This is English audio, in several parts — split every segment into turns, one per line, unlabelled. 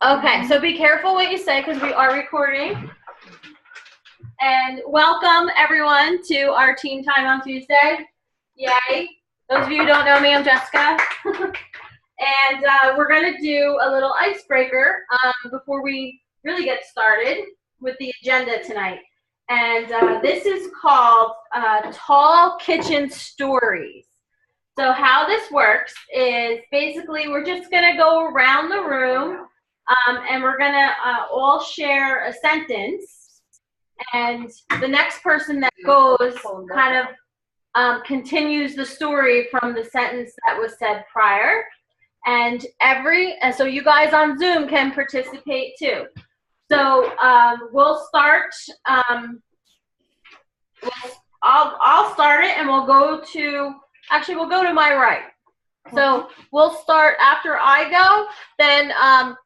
Okay, so be careful what you say because we are recording. And welcome everyone to our Teen Time on Tuesday. Yay. Those of you who don't know me, I'm Jessica. And we're going to do a little icebreaker before we really get started with the agenda tonight. And this is called Tall Kitchen Stories. So how this works is basically we're just going to go around the room and we're going to all share a sentence. And the next person that goes kind of continues the story from the sentence that was said prior. And so you guys on Zoom can participate too. So we'll start. I'll start it, and we'll go to my right. So we'll start after I go. Then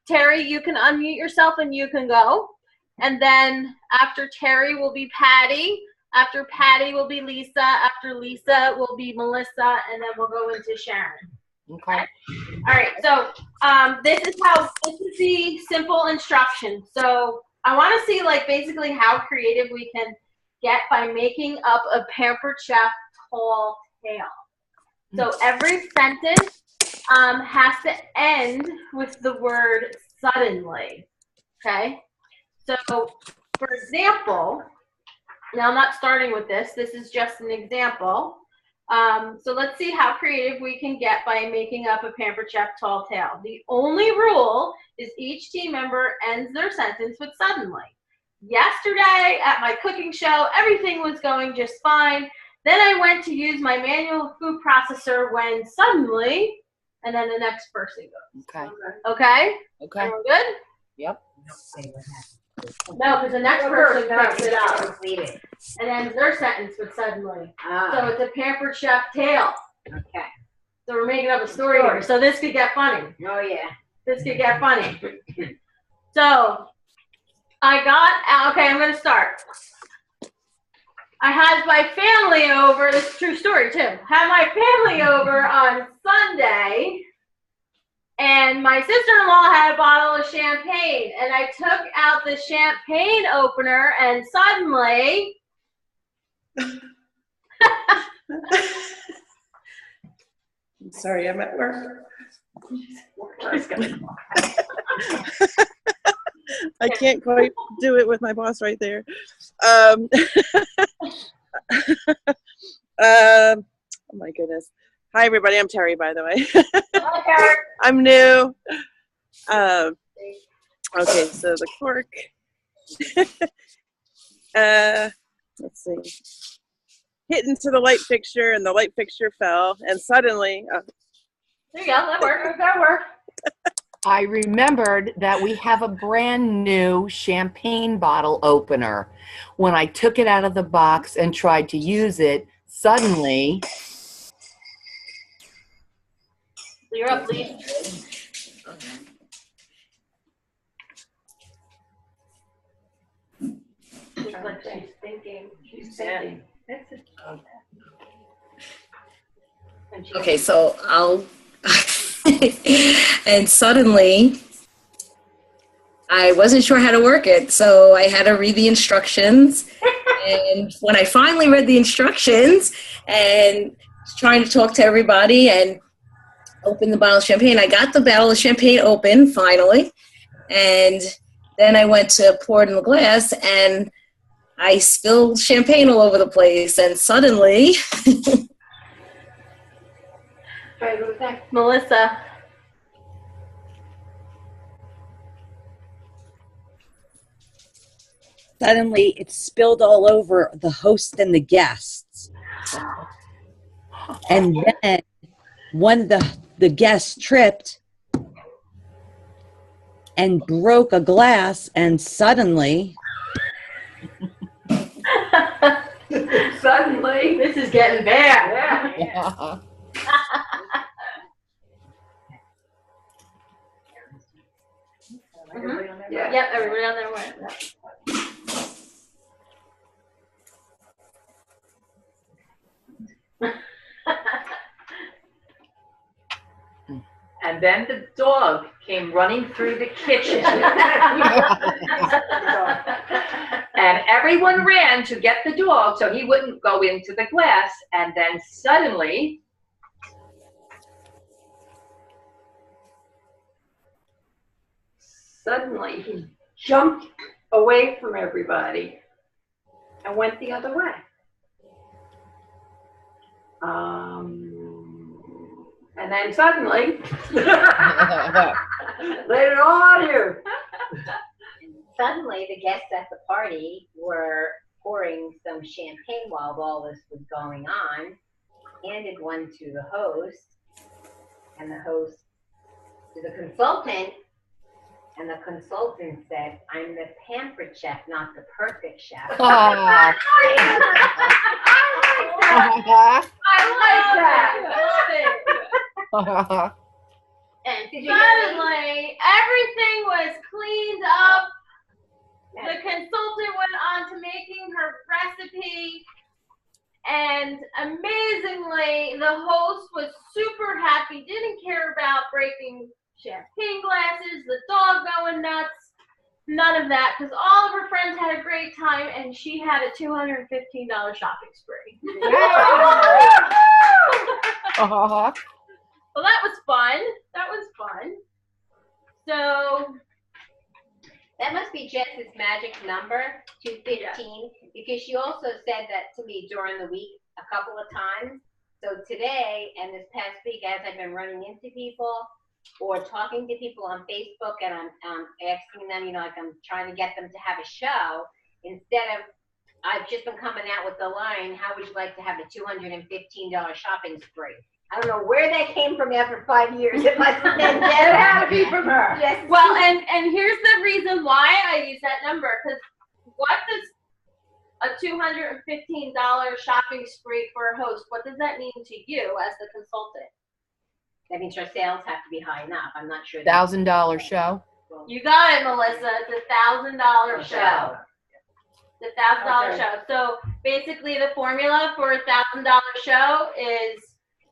Terry, you can unmute yourself and you can go. And then after Terry will be Patty. After Patty will be Lisa. After Lisa will be Melissa, and then we'll go into Sharon. Okay. All right. So this is the simple instruction. So I want to see basically how creative we can get by making up a Pampered Chef tall tale. So every sentence has to end with the word suddenly. Okay. So for example, now I'm not starting with this. This is just an example. So let's see how creative we can get by making up a Pampered Chef tall tale. The only rule is each team member ends their sentence with suddenly. Yesterday at my cooking show, everything was going just fine. Then I went to use my manual food processor when suddenly, and then the next person goes. Okay. Okay? Okay. Everyone good? Yep. No, because the next person picks it up. And then their sentence with suddenly. So it's a Pampered Chef tale. Okay. So we're making up a story here. So this could get funny. Oh, yeah. This could get funny. So I'm going to start. I had my family over. This is a true story, too. Had my family over on Sunday. And my sister-in-law had a bottle of champagne, and I took out the champagne opener, and suddenly,
I'm sorry, I'm at work. I can't quite do it with my boss right there. Oh my goodness. Hi, everybody. I'm Terry, by the way.
Hi, Terry.
I'm new. Okay, so the cork. Let's see. Hit into the light fixture, and the light fixture fell, and suddenly.
There you go. That worked. That worked.
I remembered that we have a brand new champagne bottle opener. When I took it out of the box and tried to use it, suddenly.
You're up, Lee. She's thinking. She's thinking.
Okay, so I'll. And suddenly, I wasn't sure how to work it, so I had to read the instructions. And when I finally read the instructions and was trying to talk to everybody and open the bottle of champagne, I got the bottle of champagne open finally. And then I went to pour it in the glass, and I spilled champagne all over the place. And suddenly,
Melissa.
Suddenly, it spilled all over the host and the guests. And then one of the guests tripped and broke a glass, and suddenly...
Suddenly, this is getting bad. Yeah.
Everybody on there?
Yeah. Yep, everybody on there went.
and
And then the dog came running through the kitchen. And everyone ran to get the dog so he wouldn't go into the glass. And then suddenly, he jumped away from everybody and went the other way. And then suddenly, let it all out here.
Suddenly, the guests at the party were pouring some champagne while all this was going on, handed one to the host, and the host to the consultant, and the consultant said, "I'm the pampered chef, not the perfect chef."
Oh.
I like that.
And did you
Suddenly, everything was cleaned up. The consultant went on to making her recipe, and amazingly, the host was super happy, didn't care about breaking champagne glasses, the dog going nuts, none of that, because all of her friends had a great time, and she had a $215 shopping spree. Well, that was fun. So,
That must be Jess's magic number, 215, because she also said that to me during the week a couple of times. So today and this past week, as I've been running into people or talking to people on Facebook, and I'm asking them, like I'm trying to get them to have a show, instead of, I've just been coming out with the line, how would you like to have a $215 shopping spree? I don't know where that came from after 5 years. It must have been Jess.
it had to be from her.
Yes.
Well, and here's the reason why I use that number, because what does a $215 shopping spree for a host, what does that mean to you as the consultant?
That means our sales have to be high enough. I'm not sure.
$1,000 show.
You got it, Melissa. It's $1,000 show. The $1,000 show. So basically, the formula for a $1,000 show is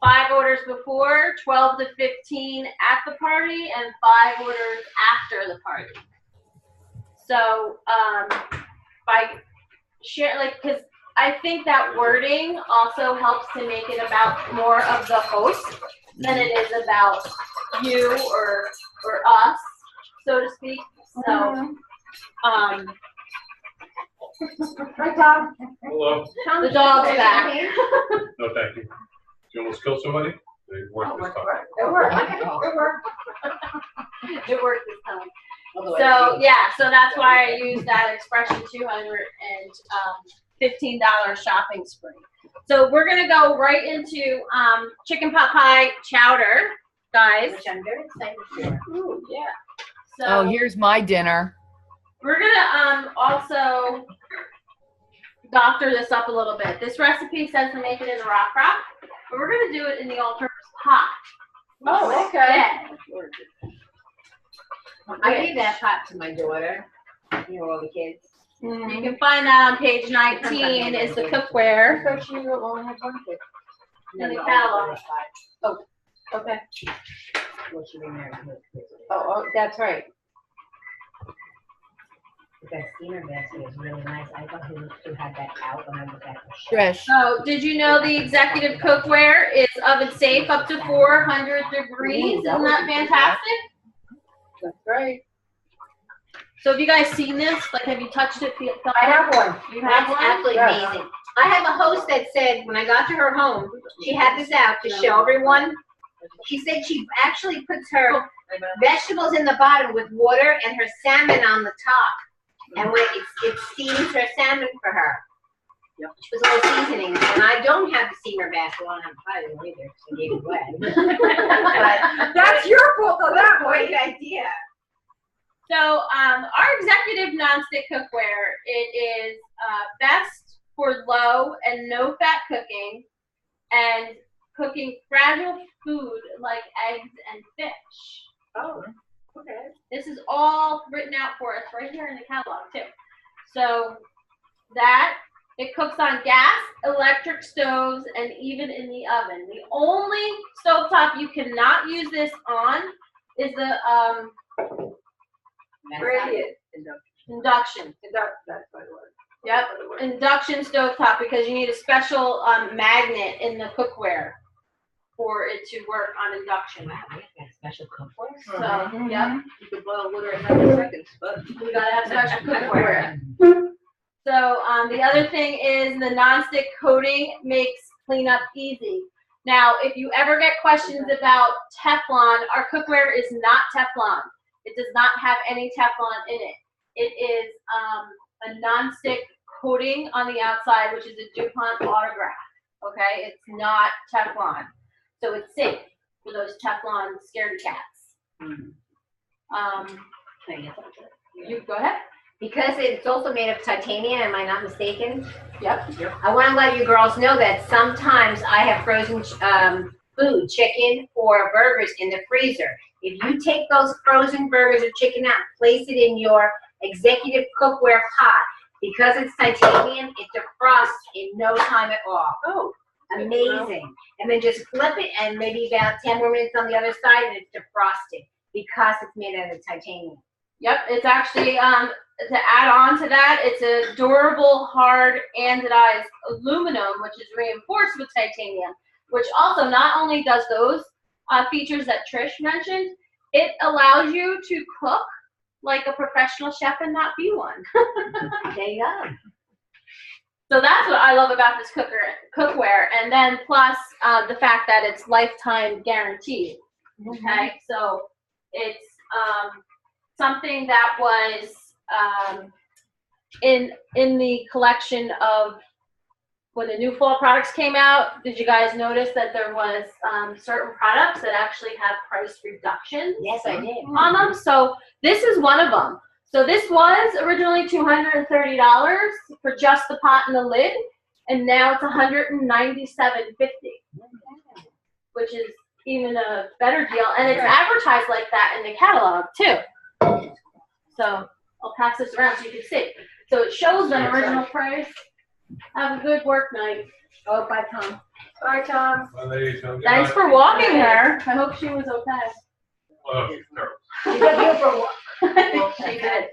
5 orders before, 12 to 15 at the party, and 5 orders after the party. So by share, because I think that wording also helps to make it about more of the host than it is about you or us, so to speak. So,
Right, Tom?
Hello.
the dog's back.
No, thank you. Did you almost kill somebody? They worked this time.
It worked. It worked this time. So yeah, so that's why I use that expression, $215 shopping spree. So we're gonna go right into chicken pot pie chowder, guys.
Which I'm very excited for.
Ooh, yeah. So
Oh, here's my dinner.
we're gonna also doctor this up a little bit. This recipe says to make it in the rock crock, but we're gonna do it in the all-purpose pot.
Oh, okay.
Yeah.
I gave that pot to my daughter, all the kids.
You can find that on page 19 is the cookware. In the catalog. Okay.
Well, she remarried her.
Oh, that's right.
That steamer basket is really nice. I thought who had that out when I was at the show.
Trish.
So, did you know the executive cookware is oven safe up to 400 degrees? Isn't that fantastic?
That's right.
So, have you guys seen this? Like, have you touched it?
I have one.
You have
That's
one?
absolutely amazing. I have a host that said when I got to her home, she had this out to show everyone. She said she actually puts her vegetables in the bottom with water and her salmon on the top. And when it steams her salmon for her. She was all seasoning. And I don't have the steamer basket. Well, I don't have a pie either, so I gave it away. That's your fault though, that great idea.
So, our executive nonstick cookware, it is best for low and no fat cooking and cooking fragile food like eggs and fish.
Oh, okay.
This is all written out for us right here in the catalog too. So that it cooks on gas, electric stoves, and even in the oven. The only stovetop you cannot use this on is the
Radiant.
induction.
That's what it was.
Yep, induction stovetop, because you need a special magnet in the cookware for it to work on induction.
Special cookware.
So, yep,
You could boil water in 90 seconds, but.
we gotta have special cookware. So, the other thing is the nonstick coating makes cleanup easy. Now, if you ever get questions about Teflon, our cookware is not Teflon. It does not have any Teflon in it. It is a nonstick coating on the outside, which is a DuPont Autograph. Okay, it's not Teflon, so it's safe for those Teflon scaredy cats. You go ahead.
Because it's also made of titanium, am I not mistaken?
Yep.
I want to let you girls know that sometimes I have frozen food, chicken or burgers in the freezer. If you take those frozen burgers or chicken out, place it in your executive cookware pot, because it's titanium, it defrosts in no time at all.
Oh,
amazing. And then just flip it and maybe about 10 more minutes on the other side and it's defrosted because it's made out of titanium.
Yep, it's actually, to add on to that, it's a durable, hard, anodized aluminum, which is reinforced with titanium, which also not only does those features that Trish mentioned, it allows you to cook like a professional chef and not be one.
There you go.
So that's what I love about this cookware. And then plus the fact that it's lifetime guaranteed. Okay, so it's something that was in the collection of when the new fall products came out. Did you guys notice that there was certain products that actually have price reductions?
Yes, I did.
On them? So this is one of them. So this was originally $230 for just the pot and the lid, and now it's $197.50, which is even a better deal. And it's advertised like that in the catalog too. So I'll pass this around so you can see. So it shows the original price. Have a good work night.
Oh, bye, Tom.
Bye, Tom.
Well, ladies, have a good
Thanks
night.
for walking her. I hope she was okay.
Oh, sure.
She took you for a walk.
She did.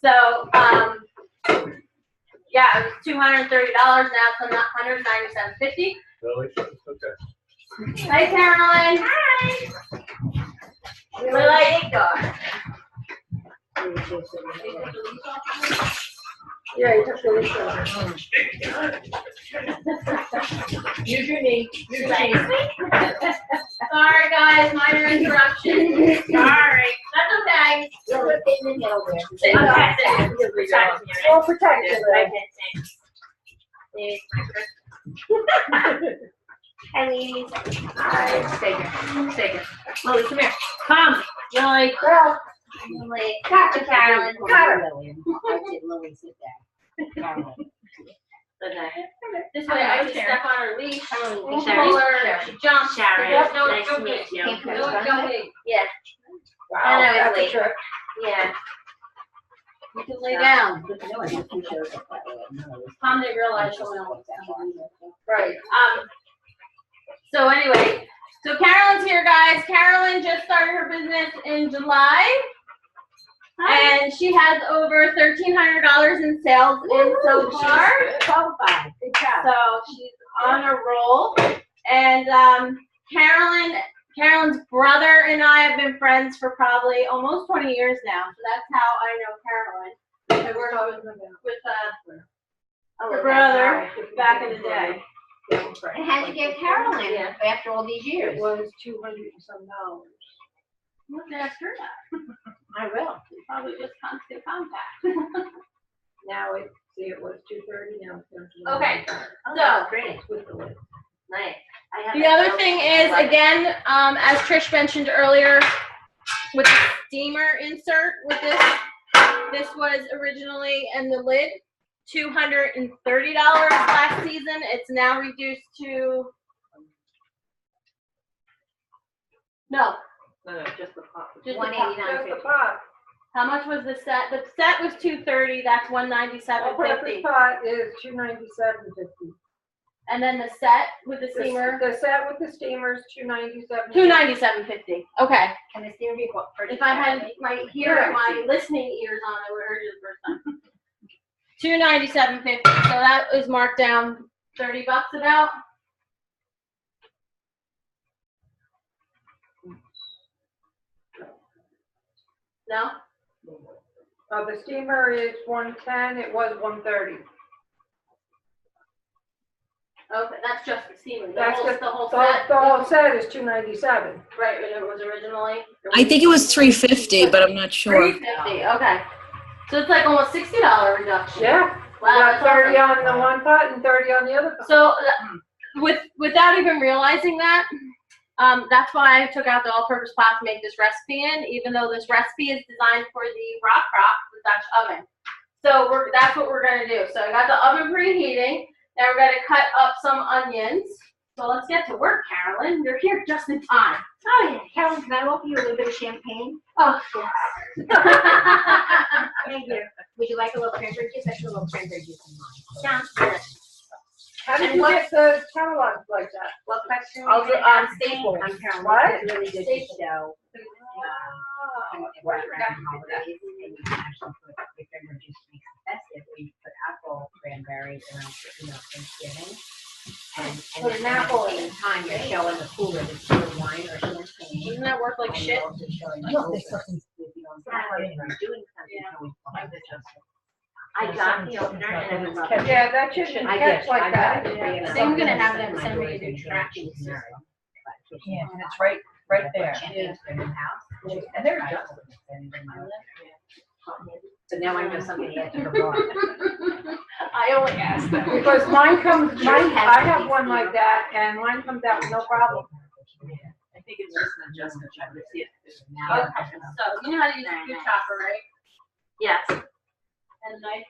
So, yeah, it was $230. Now it's $197.50.
Really? Okay.
Hi, Caroline. Hi. We like it.
Yeah, you took the leash off. Use your knee. Use your knee.
Sorry, guys, minor interruption. Sorry. That's okay.
You're in the middle there.
Well, protect you,
Hi, ladies.
Hi. Stay here. Stay here.
Lily, come here. Come. Lily.
Well,
Lily. Gotcha, Carolyn.
I did Lily sit there.
This way I can step on her leash. Pull
Sharon.
her. She jumps.
Sharon.
Yep. No,
Nice
go
to
big.
meet you.
Can't
No,
put
go big. Yeah.
wow,
I know,
that's a
Lily.
trick.
Yeah. You can lay down. Tom didn't realize she went on.
Right.
So anyway, so Carolyn's here, guys. Carolyn just started her business in July. And she has over $1,300 in sales in so far.
Qualified. Good job.
So she's on a roll. And Carolyn's brother and I have been friends for probably almost 20 years now. So that's how I know Carolyn. I worked with her brother back in the day.
And how'd you get Carolyn after all these years?
It was $200 and some.
You have to ask her that.
I will.
Probably just constant contact.
Now it was $230. Now it's down to
Okay,
Oh,
so
great.
with the lid.
Nice.
the other thing is, again, as Trish mentioned earlier, with the steamer insert with this was originally in the lid, $230 last season. It's now reduced to, no,
No, just the pot.
just the
$189.50.
pot.
Just the pot.
How much was the set? The set was $230. That's
All-purpose
$197.50.
pot is $297.50.
And then the set with the steamer,
The set with the steamer is $297.
$297.50. Okay.
And the steamer be what?
If I had my listening ears on, I would have heard you the first time. $297.50. So that is marked down $30 about. No?
The steamer is $110. It was $130.
Okay, that's just the steamer.
That's
the whole
The
set.
whole set is $297.
Right, when it was originally.
I think it was $350, but I'm not sure.
$350. Okay. So it's like almost $60 reduction.
Yeah.
Wow,
Got
that's
30
awesome.
on the one pot and 30 on the other pot.
So without even realizing that, that's why I took out the all-purpose pot to make this recipe in, even though this recipe is designed for the rock crop, the Dutch oven. So that's what we're gonna do. So I got the oven preheating. Now we're gonna cut up some onions. So let's get to work, Carolyn. You're here just in time.
Oh, yeah. Carolyn, can I offer you a little bit of champagne?
Oh, yes.
Thank you. Would you like a little cranberry juice? I put a little cranberry juice in mine.
Sounds good.
How did
And
you
what-
get the catalog like that?
What question?
I'll do Staples.
I'm Carolyn.
What?
It's really good to show.
Oh,
Right around holidays, and you can actually put the cranberry juice to make it festive, where you put apple cranberry around, Thanksgiving. And
Put
then
an apple
at the same time, you're showing the cooler, the cooler wine or champagne.
Doesn't that work like
And
shit?
you're also showing the
No,
cooler.
there's something-
If you don't have it, or you're doing something,
Yeah.
you always find it.
I got the opener and I love it.
Yeah, that shouldn't
I
catch
did.
like
I
that.
got it.
Yeah. So I'm gonna have them
My
send me
daughter's
the
gonna do
tracking
it.
system.
Yeah, and it's right there.
Champagne's in the house.
And they're just.
So now I know somebody had to go wrong.
I only asked them.
Because mine comes,
Yours has
I
to
have
be
one
clear.
like that, and mine comes out no problem.
I think it's just an adjustment, trying to see if it's.
Okay, so you know how to use your chopper, right? Yes. And a knife?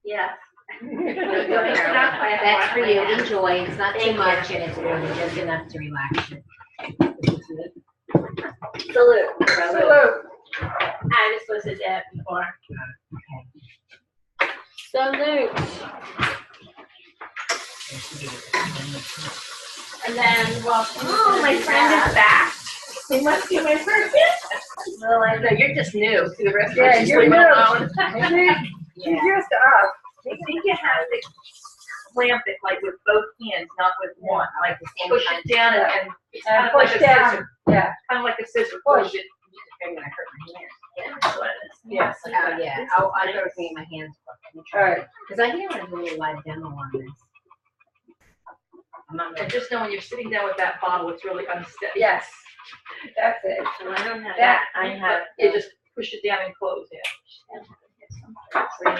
Yes.
That's for you, enjoy, it's not too
Thank you.
much, and it's really just enough to relax you.
Salute.
Salute.
I was supposed to do that before. Salute. And then, well,
Oh, my friend is back. He must be my person. Well, I know, you're just new to the rest of
Yeah,
us.
you're
Leave it
new.
alone.
She's used to us.
I think you have to clamp it like with both hands, not with one. Like push it down and it's kind
And
of like
push
a
down.
scissor.
Yeah.
Kind of like a scissor.
Push.
Push it.
Yes.
Oh, yeah, I'll go clean my hands.
All right.
Because I think I have a really live demo on this. I'm not
And just know when you're sitting down with that bottle, it's really unsteady.
Yes. That's it.
so I don't have
That,
that. I have
You just push it down and close it.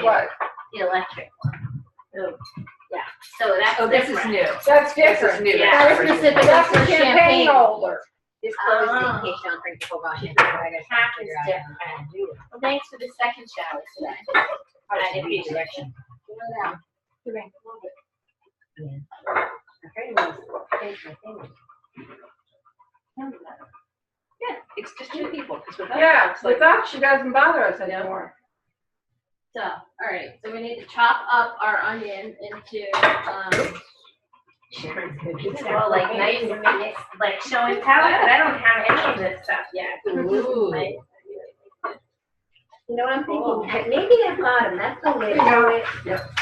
What?
the electric one.
Oh.
Yeah, so that's
Oh, this is
different.
new.
That's
This is
different.
new.
Yeah,
That's
that's specific
That's
for
a champagne
champagne.
holder.
Just close it
Oh.
in case you don't drink the whole bottle. I gotta figure out how to do it.
Well, thanks for the second shower today.
I didn't read direction.
Yeah.
I'm afraid it was against my fingers.
Yeah, it's just two people. 'Cause without
Yeah,
that, it's like-
with that, she doesn't bother us anymore.
So, all right, so we need to chop up our onion into,
Well, like nice minutes, like showing talent, but I don't have any of this stuff yet.
Ooh.
Like, you know what I'm thinking? Maybe at bottom, that's the way to do it.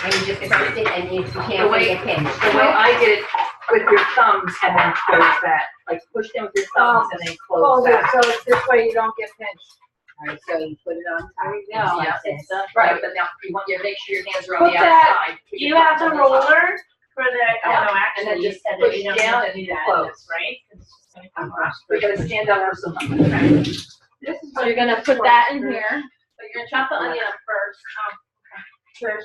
And you just twist it and you can't
way-
make a pinch.
The way I did it with your thumbs and then close that. Like push down with your thumbs and then close
Hold it,
that.
so it's this way you don't get pinched.
All right, so you put it on top.
There you go.
just like
Yeah,
this.
Right, but now you want to make sure your hands are on
Put
the
that-
outside.
Do you have the roller for the,
Yeah,
oh, no,
and
actually,
then
you
just
said that
push
you don't
down
have
and
to do
you
that,
close.
right?
We're gonna stand up for some.
This is
so you're gonna put that in here, but you're gonna chop the onion up first.
Trish,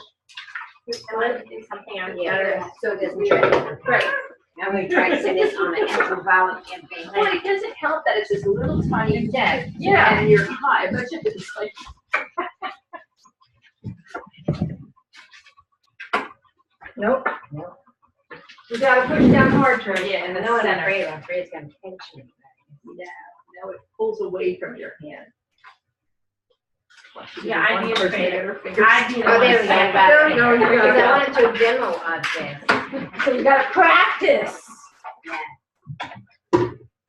I want to do something on the other, so it doesn't trip.
Great.
I'm gonna try to send this on an ultraviolet campaign.
Well, it doesn't help that it's this little tiny dent.
Yeah.
And you're high, but it's like.
Nope. You gotta push down hard, Trish.
Yeah, in the
No, I'm
center.
afraid it's gonna pinch me.
Yeah, now it pulls away from your hand.
Yeah, I need a fader.
Oh, there we go.
No, you
Because I
got
wanted to demo of this.
So you gotta practice.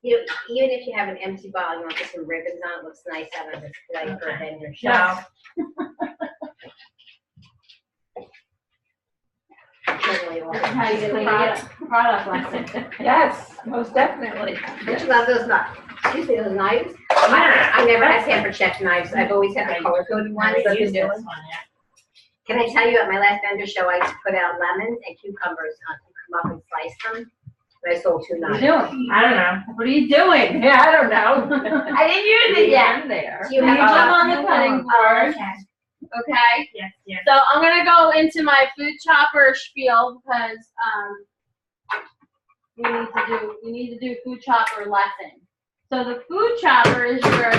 You know, even if you have an empty bottle, you want to put some ribbons on, it looks nice out of display for a vendor show.
Yeah.
How you clean product lesson.
Yes, most definitely.
Don't you love those knives? Excuse me, those knives? I never had tamper check knives. I've always had the color coded ones. Can I tell you, at my last vendor show, I put out lemons and cucumbers to come up and slice them. And I sold 2
What are
knives.
you doing? I don't know. What are you doing?
Yeah, I don't know.
I didn't use it yet.
There.
Do you have
jump
a-
on the cutting board? Okay.
Yes, yes.
So I'm gonna go into my food chopper spiel because we need to do food chopper lesson. So the food chopper is your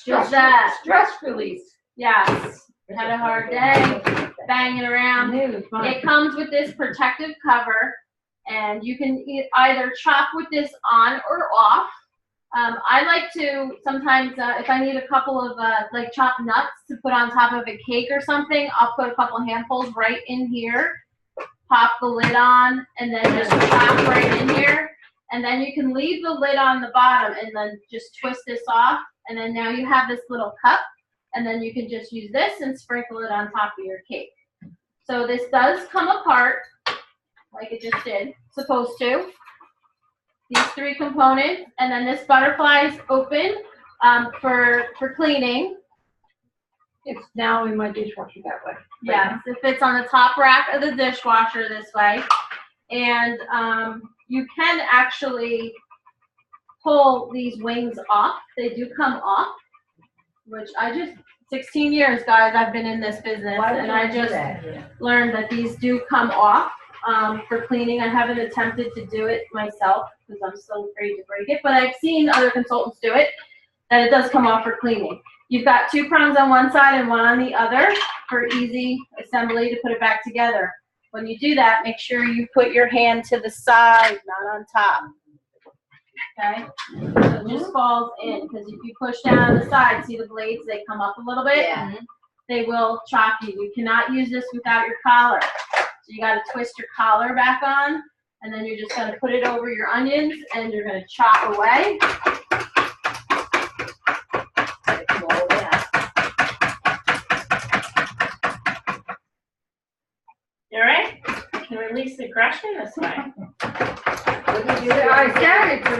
just that.
Stress release.
Yes. Had a hard day, banging around. It comes with this protective cover, and you can either chop with this on or off. I like to sometimes, if I need a couple of like chopped nuts to put on top of a cake or something, I'll put a couple handfuls right in here, pop the lid on, and then just chop right in here. And then you can leave the lid on the bottom and then just twist this off. And then now you have this little cup, and then you can just use this and sprinkle it on top of your cake. So this does come apart like it just did, supposed to. These 3 components, and then this butterfly is open for cleaning.
It's now in my dishwasher that way.
Yes, it fits on the top rack of the dishwasher this way. And you can actually pull these wings off. They do come off, which 16 years, guys, I've been in this business, and I just learned that these do come off for cleaning. I haven't attempted to do it myself because I'm still afraid to break it, but I've seen other consultants do it, and it does come off for cleaning. You've got 2 prongs on one side and 1 on the other for easy assembly to put it back together. When you do that, make sure you put your hand to the side, not on top. Okay? So it just falls in, because if you push down on the side, see the blades, they come up a little bit.
Yeah.
They will chop you. You cannot use this without your collar. So you got to twist your collar back on, and then you're just going to put it over your onions, and you're going to chop away.
You all right? You can release aggression this way.
I started to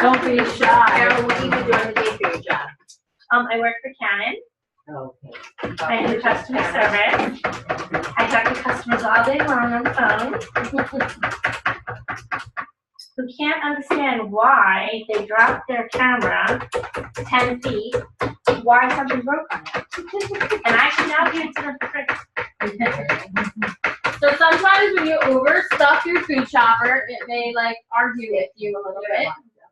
Don't be shy.
Carol, what do you do during the day for your job?
I work for Canon.
Okay.
I do customer service. I talk to customers all day long on the phone who can't understand why they dropped their camera 10 feet, why something broke on it. And I can now give it to them for free.
So sometimes when you overstuff your food chopper, it may like argue with you a little bit.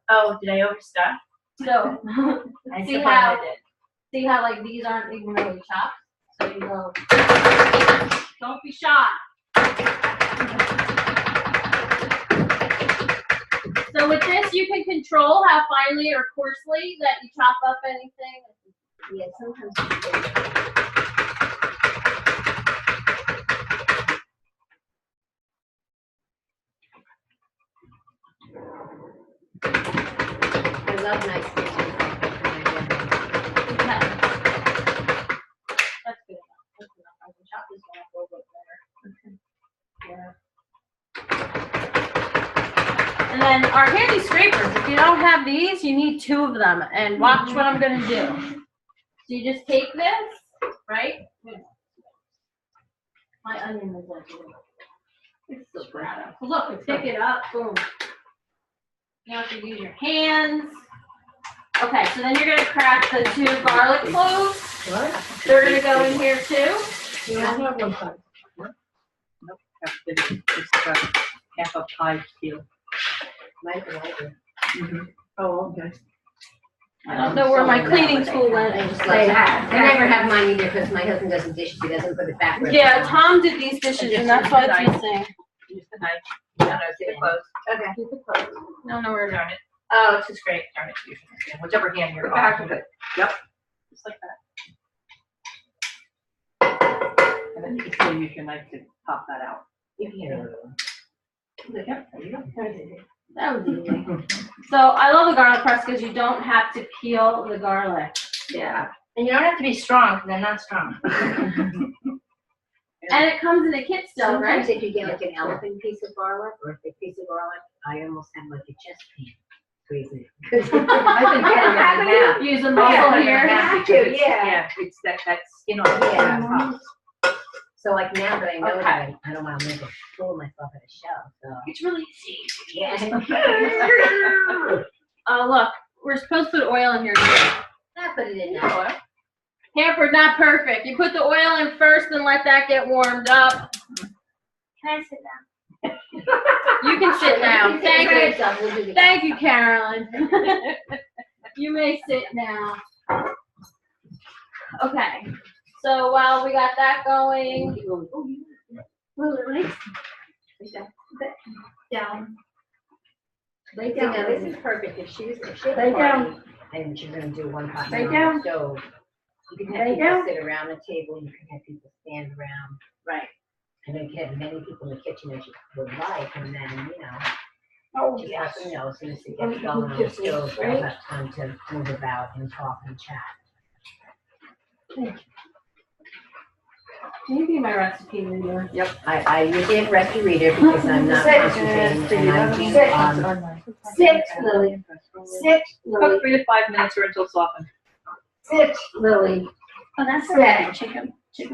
Oh, did I overstuff?
So
I
See
suppose
how-
I did.
see how like these aren't even really chopped? So you go, don't be shy. So with this, you can control how finely or coarsely that you chop up anything.
Yeah, sometimes. I love nice things.
Okay. That's good enough. That's enough. I can chop this one up a little bit better. Yeah. And then our handy scrapers, if you don't have these, you need 2 of them. And watch what I'm gonna do. So you just take this, right? My onion is like, it's so bad. So look, pick it up, boom. You don't have to use your hands. Okay, so then you're gonna crack the 2 garlic cloves.
What?
They're gonna go in here too.
You don't have one side.
Nope, it's half a pie cube.
Oh, okay.
I don't know where my cleaning tool went.
I never have mine either because my husband does the dishes. He doesn't put it back. where it
Yeah,
belongs.
Tom did these dishes and that's why it's missing.
Use the knife.
No, keep it close. Okay.
No, no, we're
Darn it.
Oh,
It's just great. Darn it. Whichever hand you're
The back
on.
of it.
Yep.
Just like that. And then you can still use your knife to pop that out.
Yep,
Yep, there you go.
That was easy. So I love the garlic press because you don't have to peel the garlic.
Yeah.
And you don't have to be strong, because I'm not strong.
And it comes in a kit still,
Sometimes
right?
if you get like an elephant piece of garlic or a big piece of garlic, I almost have like a chest pain. Crazy.
I've been cutting it in half.
Use a muscle here.
have to, yeah.
Yeah, it's that skin on the
Yeah. So like now that I know
Okay.
that I don't want to make a fool of myself at a show, so.
It's really easy.
Yeah.
Oh, look, we're supposed to put oil in here too.
I put it in there.
Hampered, not perfect. You put the oil in first and let that get warmed up.
Can I sit down?
You can sit now. Thank you.
you.
Thank you, Carolyn. You may sit now. Okay. So while we got that going,
Down.
Lay down. Now, this is perfect. If she had
Lay
a
down.
party and she's gonna do one pot
Lay
on
down.
the stove, you can have
Lay
people
down.
sit around the table, you can have people stand around.
right.
And then you can have many people in the kitchen as you would like, and then,
Oh,
just
yes.
let them know as soon as it gets going on the
Just
stove,
right?
they'll have time to move about and talk and chat.
Can you be my recipe reader?
Yep, I usually have recipe reader because I'm not concentrating and I do,
Sit, Lily. Sit, Lily.
Cook 3 to 5 minutes or until softened.
Sit, Lily.
Oh, that's
Sit.
chicken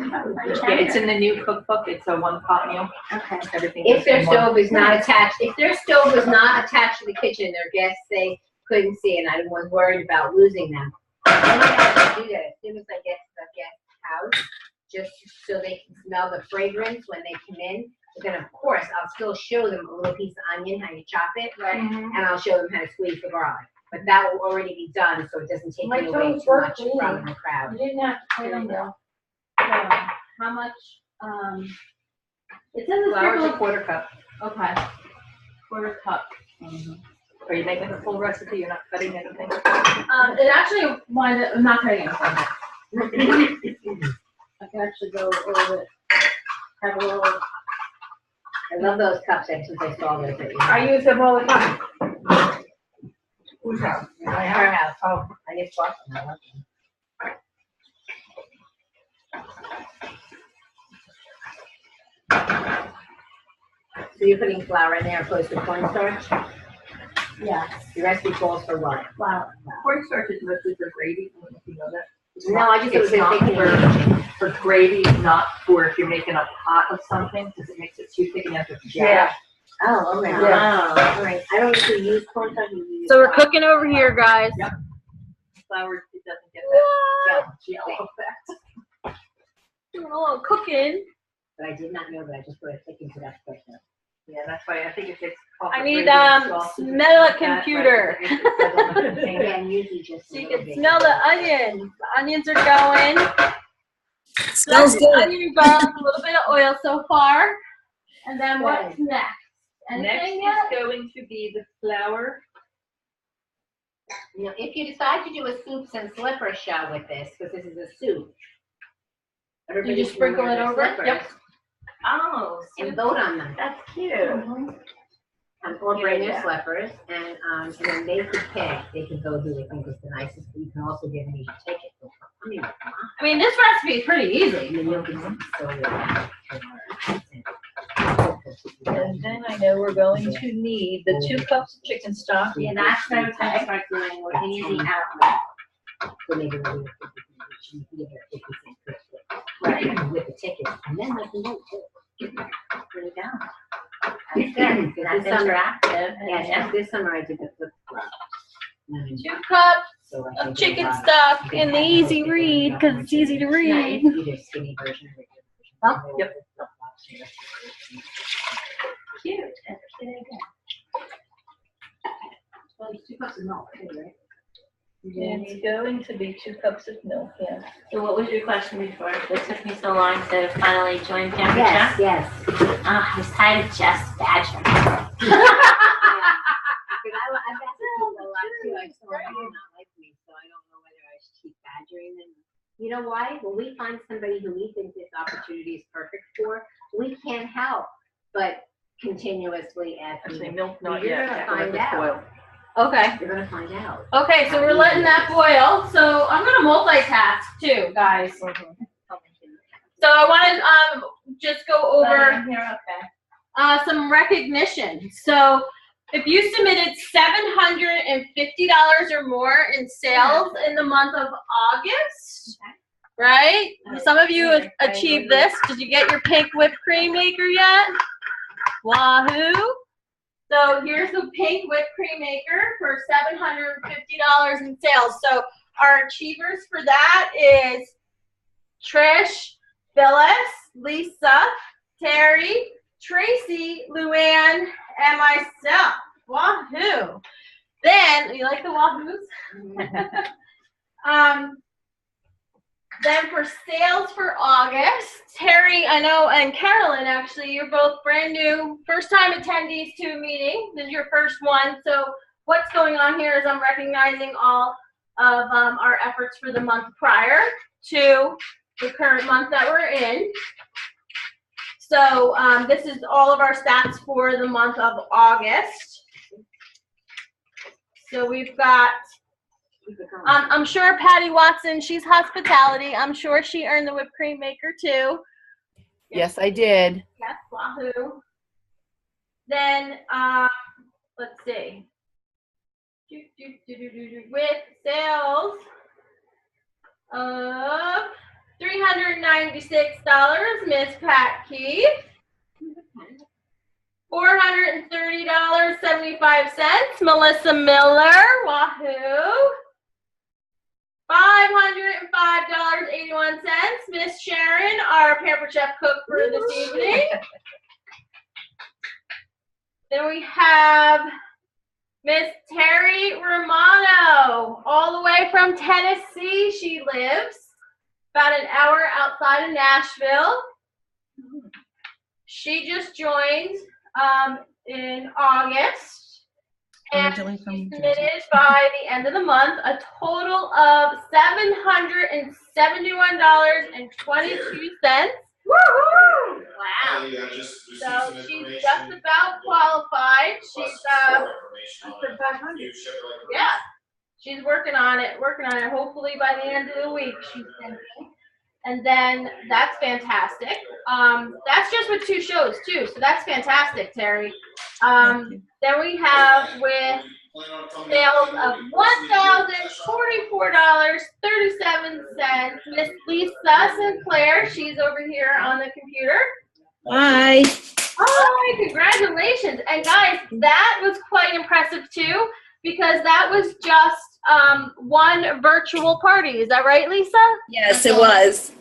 pot.
Yeah, it's in the new cookbook. It's a 1-pot meal.
Okay.
Everything.
if their
is in one.
stove is not attached, if their stove was not attached to the kitchen, their guests, they couldn't see, and I was worried about losing them. I'm gonna have to do that as soon as I get to the guest's house, just so they can smell the fragrance when they come in. But then, of course, I'll still show them a little piece of onion, how you chop it, and I'll show them how to squeeze the garlic. But that will already be done, so it doesn't take
My
me away
toes
too
work
much
for me.
from the
You
crowd.
didn't have to put them down.
How much, it says it's
Flour is a
sprinkle.
1/4 cup.
Okay. 1/4 cup.
Are you making the full recipe? You're not cutting anything?
It actually, I'm not cutting anything. I can actually go a little bit, have a little.
I love those cups, since I saw those at your
I
house.
use them all the time. Who's house?
My house. Oh, I get bought them. I love them. So you're putting flour in there opposed to cornstarch?
Yeah.
The recipe calls for what?
Wow.
Cornstarch is mostly for gravy. I don't know if you know that.
No, I just was
It's not
thinking.
for gravy, not for if you're making a pot of something, because it makes it too thick and you have to
Yeah.
Oh, okay.
Yeah.
All right. I don't usually use cornstarch. we use
So we're
flour.
cooking over here, guys.
Yep. Flour, it doesn't get that jello effect.
Doing a little cooking.
But I did not know that. I just put it thick into that quicker.
Yeah, that's why I think it takes.
I need, smell a computer.
Yeah, and usually just.
So
a
you
little
can
bit.
smell the onions. The onions are going.
Smells
That's
good.
Onion, garlic, a little bit of oil so far. And then what's next?
Next
Anything yet?
is going to be the flour.
You know, if you decide to do a soups and slippers show with this, because this is a soup.
You just sprinkle it over?
Yep. Oh,
And vote on them.
that's cute.
Or bring your slippers, and then they could pick, they could go who they think is the nicest, but you can also give them each a ticket.
I mean, this recipe is pretty easy.
And then I know we're going to need the 2 cups of chicken stock.
Yeah,
That's what I was gonna start doing with easy out.
So maybe we'll give her 50 cents right, with the ticket, and then they can vote too.
Put it down.
That's good.
That's
This summer,
interactive.
yeah, this summer I did the flip flop.
2 cups
So I
of
think
chicken
a lot
stock
you
in the
can
easy
have
read, because it's easy to read.
Either skinny version or regular version.
Huh?
Yep.
Cute. Well, it's 2 cups of milk, too, right?
It's going to be 2 cups of milk, yeah.
So what was your question before? It took me so long to finally join Pamper
Yes,
Chef.
yes.
I was tired of Jeff's badger.
Because I've asked people a lot too. I swear they do not like me, so I don't know whether I should keep badgering them. You know why? When we find somebody who we think this opportunity is perfect for, we can't help but continuously ask
Actually,
them.
milk not
You're
yet.
gonna find out.
Okay.
You're gonna find out.
Okay, so we're letting that boil. So I'm gonna multitask too, guys. So I want to just go over some recognition. So if you submitted $750 or more in sales in the month of August, right? Some of you achieved this. Did you get your pink whipped cream maker yet? Wahoo! So here's the pink whipped cream maker for $750 in sales. So our achievers for that is Trish, Phyllis, Lisa, Terry, Tracy, Luann, and myself. Wahoo! Then, you like the wahoos? Then for sales for August, Terry, I know, and Carolyn, actually, you're both brand new, first-time attendees to a meeting. This is your first one. So what's going on here is I'm recognizing all of our efforts for the month prior to the current month that we're in. So this is all of our stats for the month of August. So we've got, I'm sure Patty Watson, she's hospitality. I'm sure she earned the whipped cream maker too.
Yes, I did.
Yes, wahoo. Then, let's see. With sales of $396, Miss Pat Keith. $430.75, Melissa Miller. Wahoo. $505.81, Miss Sharon, our Pampered Chef cook for this evening. Then we have Miss Terry Romano, all the way from Tennessee. She lives about an hour outside of Nashville. She just joined in August. And she submitted by the end of the month a total of $771.22. Woohoo! Wow. So she's just about qualified. She's yeah. She's working on it. Hopefully by the end of the week she's finishing. And then that's fantastic. That's just with 2 shows too, so that's fantastic, Terry. Then we have with sales of $1,044.37, Miss Lisa Sinclair. She's over here on the computer.
Hi.
Oh, congratulations. And guys, that was quite impressive too, because that was just one virtual party. Is that right, Lisa?
Yes, it was.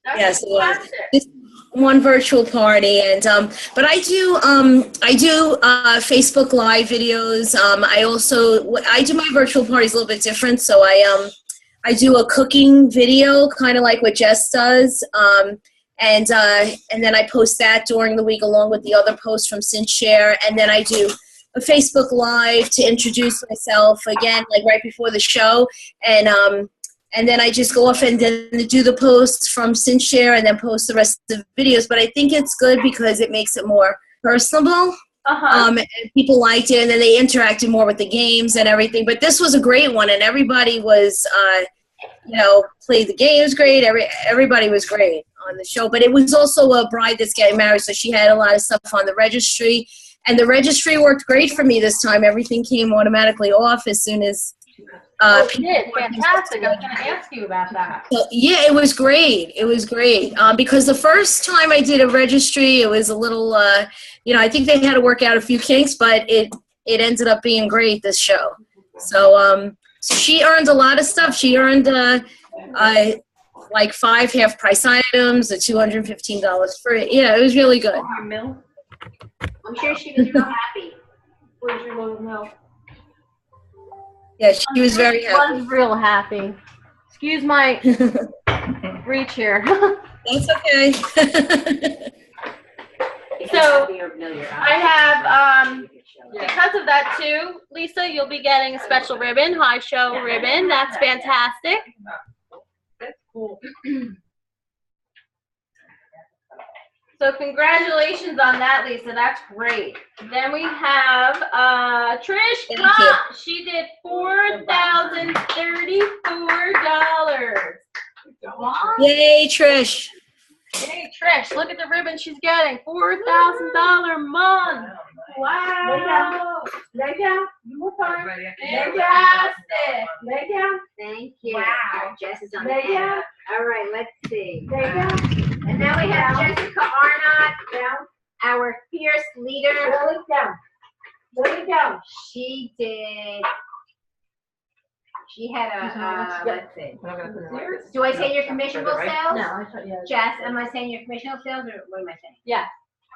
That's
Yes, it was.
fantastic.
Just one virtual party, and but I do Facebook Live videos. I do my virtual parties a little bit different. So I do a cooking video, kind of like what Jess does, and then I post that during the week along with the other posts from SynShare, and then I do a Facebook Live to introduce myself again, like right before the show, and then I just go off and then do the posts from SynShare and then post the rest of the videos. But I think it's good because it makes it more personable. And people liked it, and then they interacted more with the games and everything. But this was a great one, and everybody was, played the games great. Everybody was great on the show. But it was also a bride that's getting married, so she had a lot of stuff on the registry. And the registry worked great for me this time. Everything came automatically off as soon as
Fantastic. I was going to ask you about that.
So, yeah, it was great. It was great because the first time I did a registry, it was a little, I think they had to work out a few kinks, but it ended up being great, this show. So she earned a lot of stuff. She earned like 5 half-price items, the $215 for it. Yeah, it was really good.
I'm sure she was real happy.
Where's your little milk?
Yeah, she was very happy.
I was real happy. Excuse my reach here.
That's okay.
So I have Because of that too, Lisa, you'll be getting a special ribbon, high show ribbon. That's fantastic.
That's cool.
So congratulations on that, Lisa. That's great. Then we have Trish.
Thank you.
She did $4,034.
Yay, Trish.
Hey Trish, look at the ribbon she's getting. $4,000 month. Wow.
Lay down. You more time.
Fantastic.
Lay down.
Thank you.
Wow.
Jess is on
Lay
the
down.
end. All right, let's see.
Lay down.
And now we have
Down.
Jessica Arnott,
Down.
our fierce leader.
Lay down. Lay down.
She had a, let's see. Do I say your commissionable sales?
No, I thought you
Jess, am I saying your commissionable sales or what am I saying?
Yeah.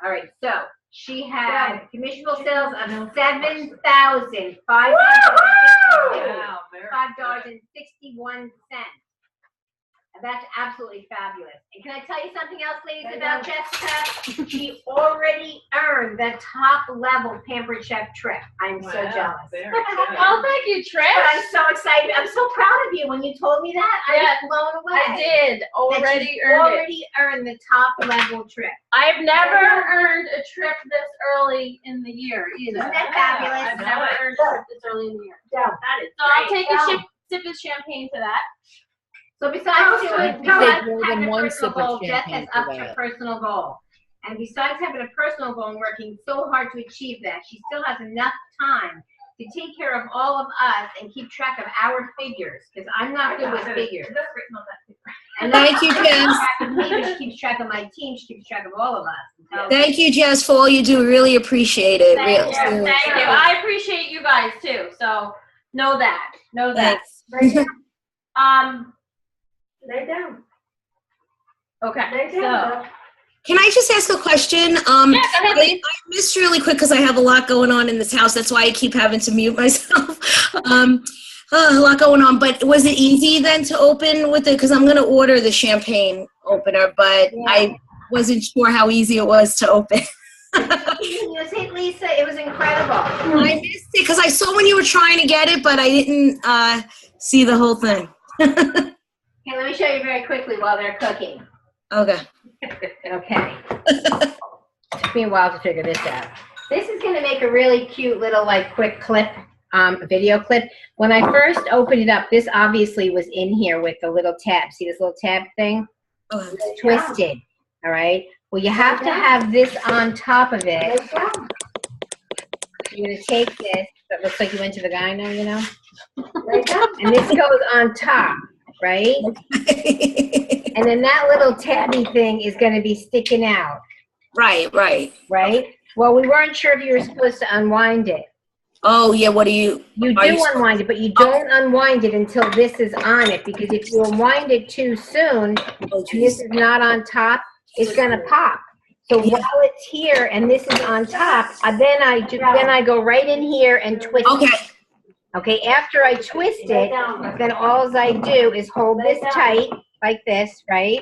All right, so she had commissionable sales of $7,565.61. That's absolutely fabulous. And can I tell you something else, ladies, about Jessica? She already earned the top level Pampered Chef trip. I'm so jealous.
Oh, thank you,
But
Trish.
I'm so excited. I'm so proud of you. When you told me that, I was blown away.
I did
That
already
she's
earned it.
already earned the top level trip.
I've never earned a trip this early in the year either.
Isn't that fabulous?
I've never earned a trip this early in the year.
Down.
That is. So I'll take a sip of champagne to that.
So besides
Take
having
more
a
than one
personal
sip of
goal, Jess has
champagne for
upped her
that.
personal goal. And besides having a personal goal and working so hard to achieve that, she still has enough time to take care of all of us and keep track of our figures, because I'm not good with figures. And
Thank you, Jess.
She keeps track of my team, she keeps track of all of us. So,
Thank you, Jess, for all you do. Really appreciate it.
Thank
Real.
you. Thank you. I appreciate you guys too. So know that. Know that.
Thanks.
Lay down.
Okay.
Lay
So
down.
Can I just ask a question?
yeah, go ahead,
I
Lee.
missed really quick because I have a lot going on in this house. That's why I keep having to mute myself. A lot going on. But was it easy then to open with it? Because I'm going to order the champagne opener, but I wasn't sure how easy it was to open.
you see, Lisa, it was incredible.
I missed it because I saw when you were trying to get it, but I didn't see the whole thing.
Okay, let me show you very quickly while they're cooking.
Okay.
Okay. Took me a while to figure this out. This is going to make a really cute little like quick clip, video clip. When I first opened it up, this obviously was in here with the little tab. See this little tab thing?
Okay.
It's twisted. All right. Well, you have to have this on top of it.
Lay down.
You're going to take this. That looks like you went to the guy now, you know?
Lay down.
And this goes on top, right? And then that little tabby thing is going to be sticking out,
Right.
right? Well, we weren't sure if you were supposed to unwind it.
Oh, yeah. What do you?
You
Are
do
you-
unwind it, but you don't unwind it until this is on it, because if you unwind it too soon,
Oh,
and
geez.
this is not on top, it's going to pop. So
Yeah.
while it's here and this is on top, then I go right in here and twist
Okay.
it. Okay, after I twist it, then all I do is hold this tight like this, right?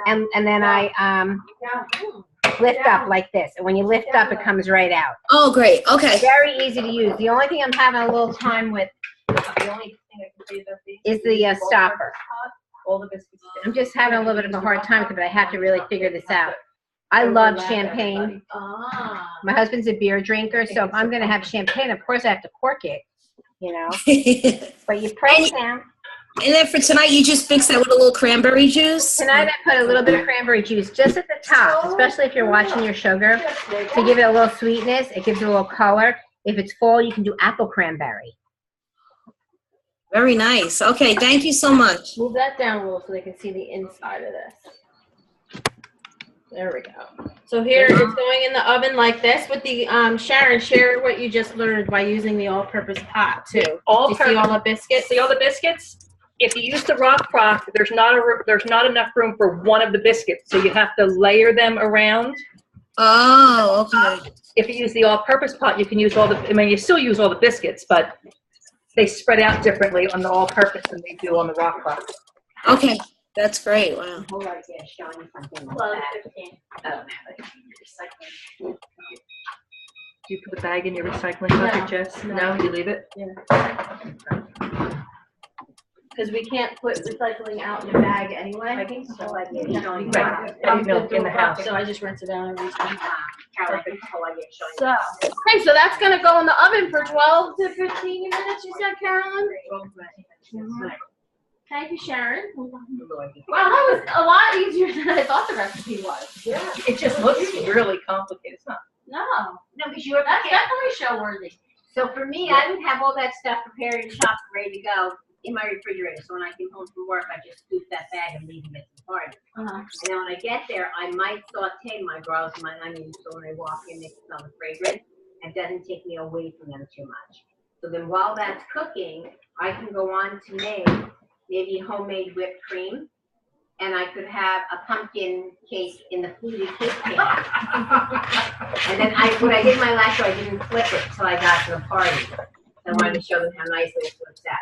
And then I lift up like this. And when you lift up, it comes right out.
Oh, great. Okay.
Very easy to use. The only thing I'm having a little time with is the stopper. I'm just having a little bit of a hard time with it, but I have to really figure this out. I love champagne. My husband's a beer drinker, so if I'm going to have champagne, of course I have to cork it, you know. But you press down.
And then for tonight, you just mix that with a little cranberry juice?
Tonight I put a little bit of cranberry juice just at the top, especially if you're watching your sugar, to give it a little sweetness. It gives it a little color. If it's fall, you can do apple cranberry.
Very nice. Okay, thank you so much.
Move that down a little so they can see the inside of this. There we go. So here it's going in the oven like this with the Sharon, share what you just learned by using the all-purpose pot too. Do you see all the biscuits?
See all the biscuits? If you use the rock crock, there's not enough room for one of the biscuits, so you have to layer them around.
Oh, okay.
If you use the all-purpose pot, you can use all the. I mean, you still use all the biscuits, but they spread out differently on the all-purpose than they do on the rock crock.
Okay, that's great. Wow.
Hold on, yeah, showing you something like that.
Do you put the bag in your recycling bucket, Jess? No, you leave it?
Because we can't put recycling out in a bag anyway.
I think so, like, it's showing.
Right. I didn't know in the house.
So I just rinse it out every time.
Carol, I think so, like, it's showing.
So, okay, so that's gonna go in the oven for 12 to 15 minutes, you said, Carolyn? Thank you, Sharon. Wow, that was a lot easier than I thought the recipe was.
Yeah. It just looks really complicated. It's not.
No,
No, because you're,
that's definitely show worthy.
so for me, I would have all that stuff prepared and chopped, ready to go in my refrigerator. So when I came home from work, I just scoop that bag and leave it at the party.
Uh-huh.
And then when I get there, I might saute my garlic and my onions, so when I walk in, they smell the fragrance. It doesn't take me away from them too much. So then while that's cooking, I can go on to make maybe homemade whipped cream. And I could have a pumpkin cake in the fluted cake pan. And then what I did my last show, I didn't flip it till I got to the party. I wanted to show them how nicely it flips out.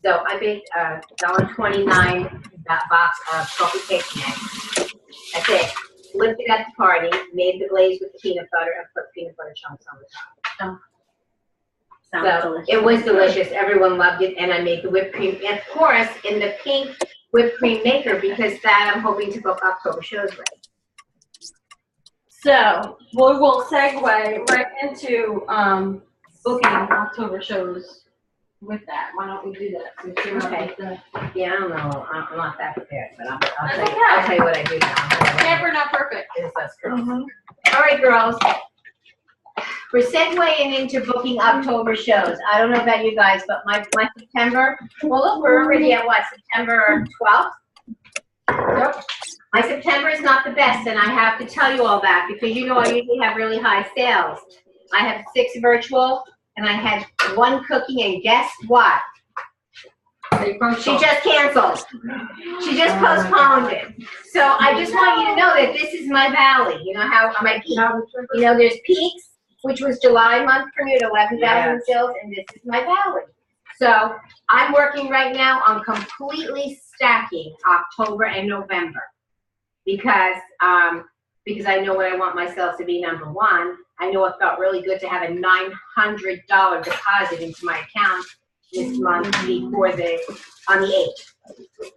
So I baked a $1.29 box of chocolate cake mix. That's it. Flipped it at the party, made the glaze with peanut butter, and put peanut butter chunks on the top.
Sounds
So
delicious.
it was delicious. Everyone loved it, and I made the whipped cream, and of course, in the pink whipped cream maker, because that I'm hoping to book October shows with.
So we'll segue right into booking October shows with that. Why don't we do that? Since you're
Okay. Yeah, I don't know. I'm not that prepared, but I'll
That's
tell you.
okay.
I'll tell you what I do now.
Never not perfect.
That's correct. All right, girls. We're segueing into booking October shows. I don't know about you guys, but my September, well, look, we're already at what, September 12th? Yep. My September is not the best, and I have to tell you all that because you know I usually have really high sales. I have 6 virtual, and I had 1 cooking, and guess what? She just canceled. She just postponed it. So I just want you to know that this is my valley. You know how my peak, you know, there's peaks, which was July month for me at 11,000 sales, and this is my valley. So I'm working right now on completely stacking October and November because I know what I want myself to be, number one. I know it felt really good to have a $900 deposit into my account this month before on the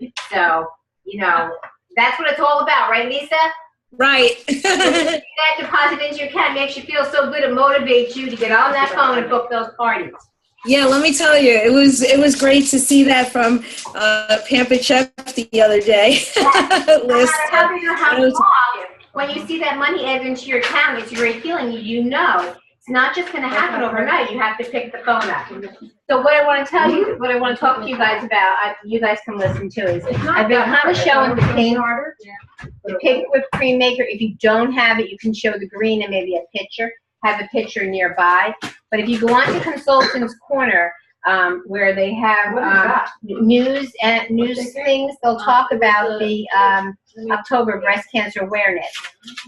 8th. So, you know, that's what it's all about, right, Lisa?
Right.
That deposit into your account makes you feel so good. It motivates you to get on that phone and book those parties.
Yeah, let me tell you, it was great to see that from Pampered Chef the other day. List.
How big or how small, when you see that money added into your account, it's a great feeling. You know it's not just going to happen overnight. You have to pick the phone up. So what I want to tell you, what I want to talk to you guys about, you guys can listen to is I've been kind of showing the pink, the pink whipped cream maker. If you don't have it, you can show the green and maybe a picture. Have a picture nearby. But if you go on to Consultants Corner, where they have news things, they'll talk about the October breast cancer awareness.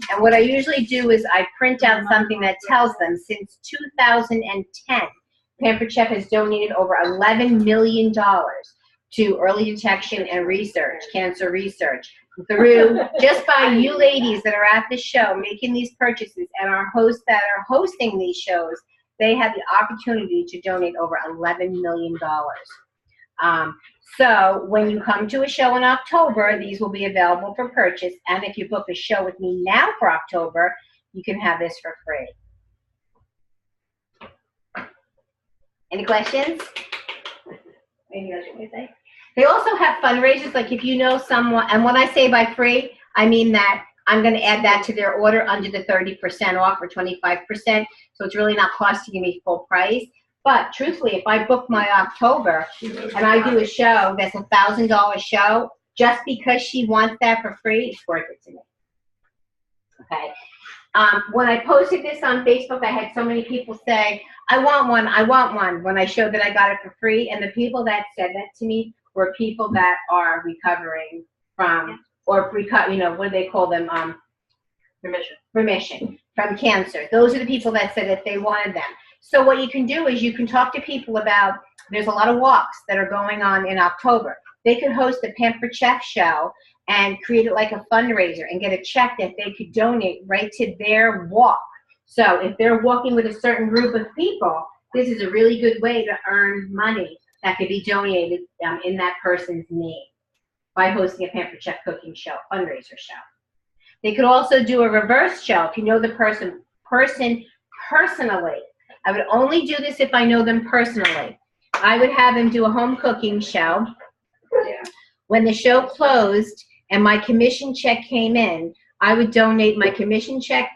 And what I usually do is I print out something that tells them since 2010, Pampered Chef has donated over $11 million to early detection and research, cancer research, through just by you ladies that are at the show making these purchases and our hosts that are hosting these shows. They have the opportunity to donate over $11 million. So when you come to a show in October, these will be available for purchase. And if you book a show with me now for October, you can have this for free. Any questions? Anything else you want to say? They also have fundraisers, like if you know someone, and when I say by free, I mean that I'm going to add that to their order under the 30% off or 25%. So it's really not costing me full price. But truthfully, if I book my October and I do a show that's a $1,000 show, just because she wants that for free, it's worth it to me. Okay. When I posted this on Facebook, I had so many people say, I want one, when I showed that I got it for free. And the people that said that to me were people that are recovering from, or you know, what do they call them? Remission from cancer. Those are the people that said that they wanted them. So what you can do is you can talk to people about, there's a lot of walks that are going on in October. They could host a Pampered Chef show and create it like a fundraiser and get a check that they could donate right to their walk. So if they're walking with a certain group of people, this is a really good way to earn money that could be donated in that person's name by hosting a Pampered Chef cooking show, fundraiser show. They could also do a reverse show if you know the person personally. I would only do this if I know them personally. I would have them do a home cooking show. When the show closed and my commission check came in, I would donate my commission check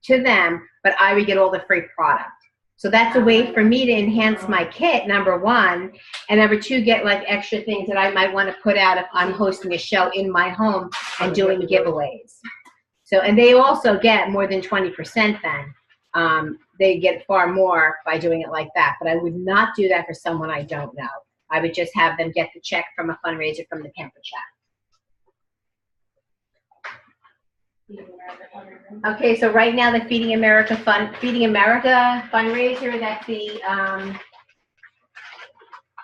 to them, but I would get all the free product. So that's a way for me to enhance my kit, number one, and number two, get like extra things that I might want to put out if I'm hosting a show in my home and doing giveaways. So, and they also get more than 20% then. They get far more by doing it like that, but I would not do that for someone I don't know. I would just have them get the check from a fundraiser from the Pampered Chef. Okay, so right now the Feeding America fundraiser, that's the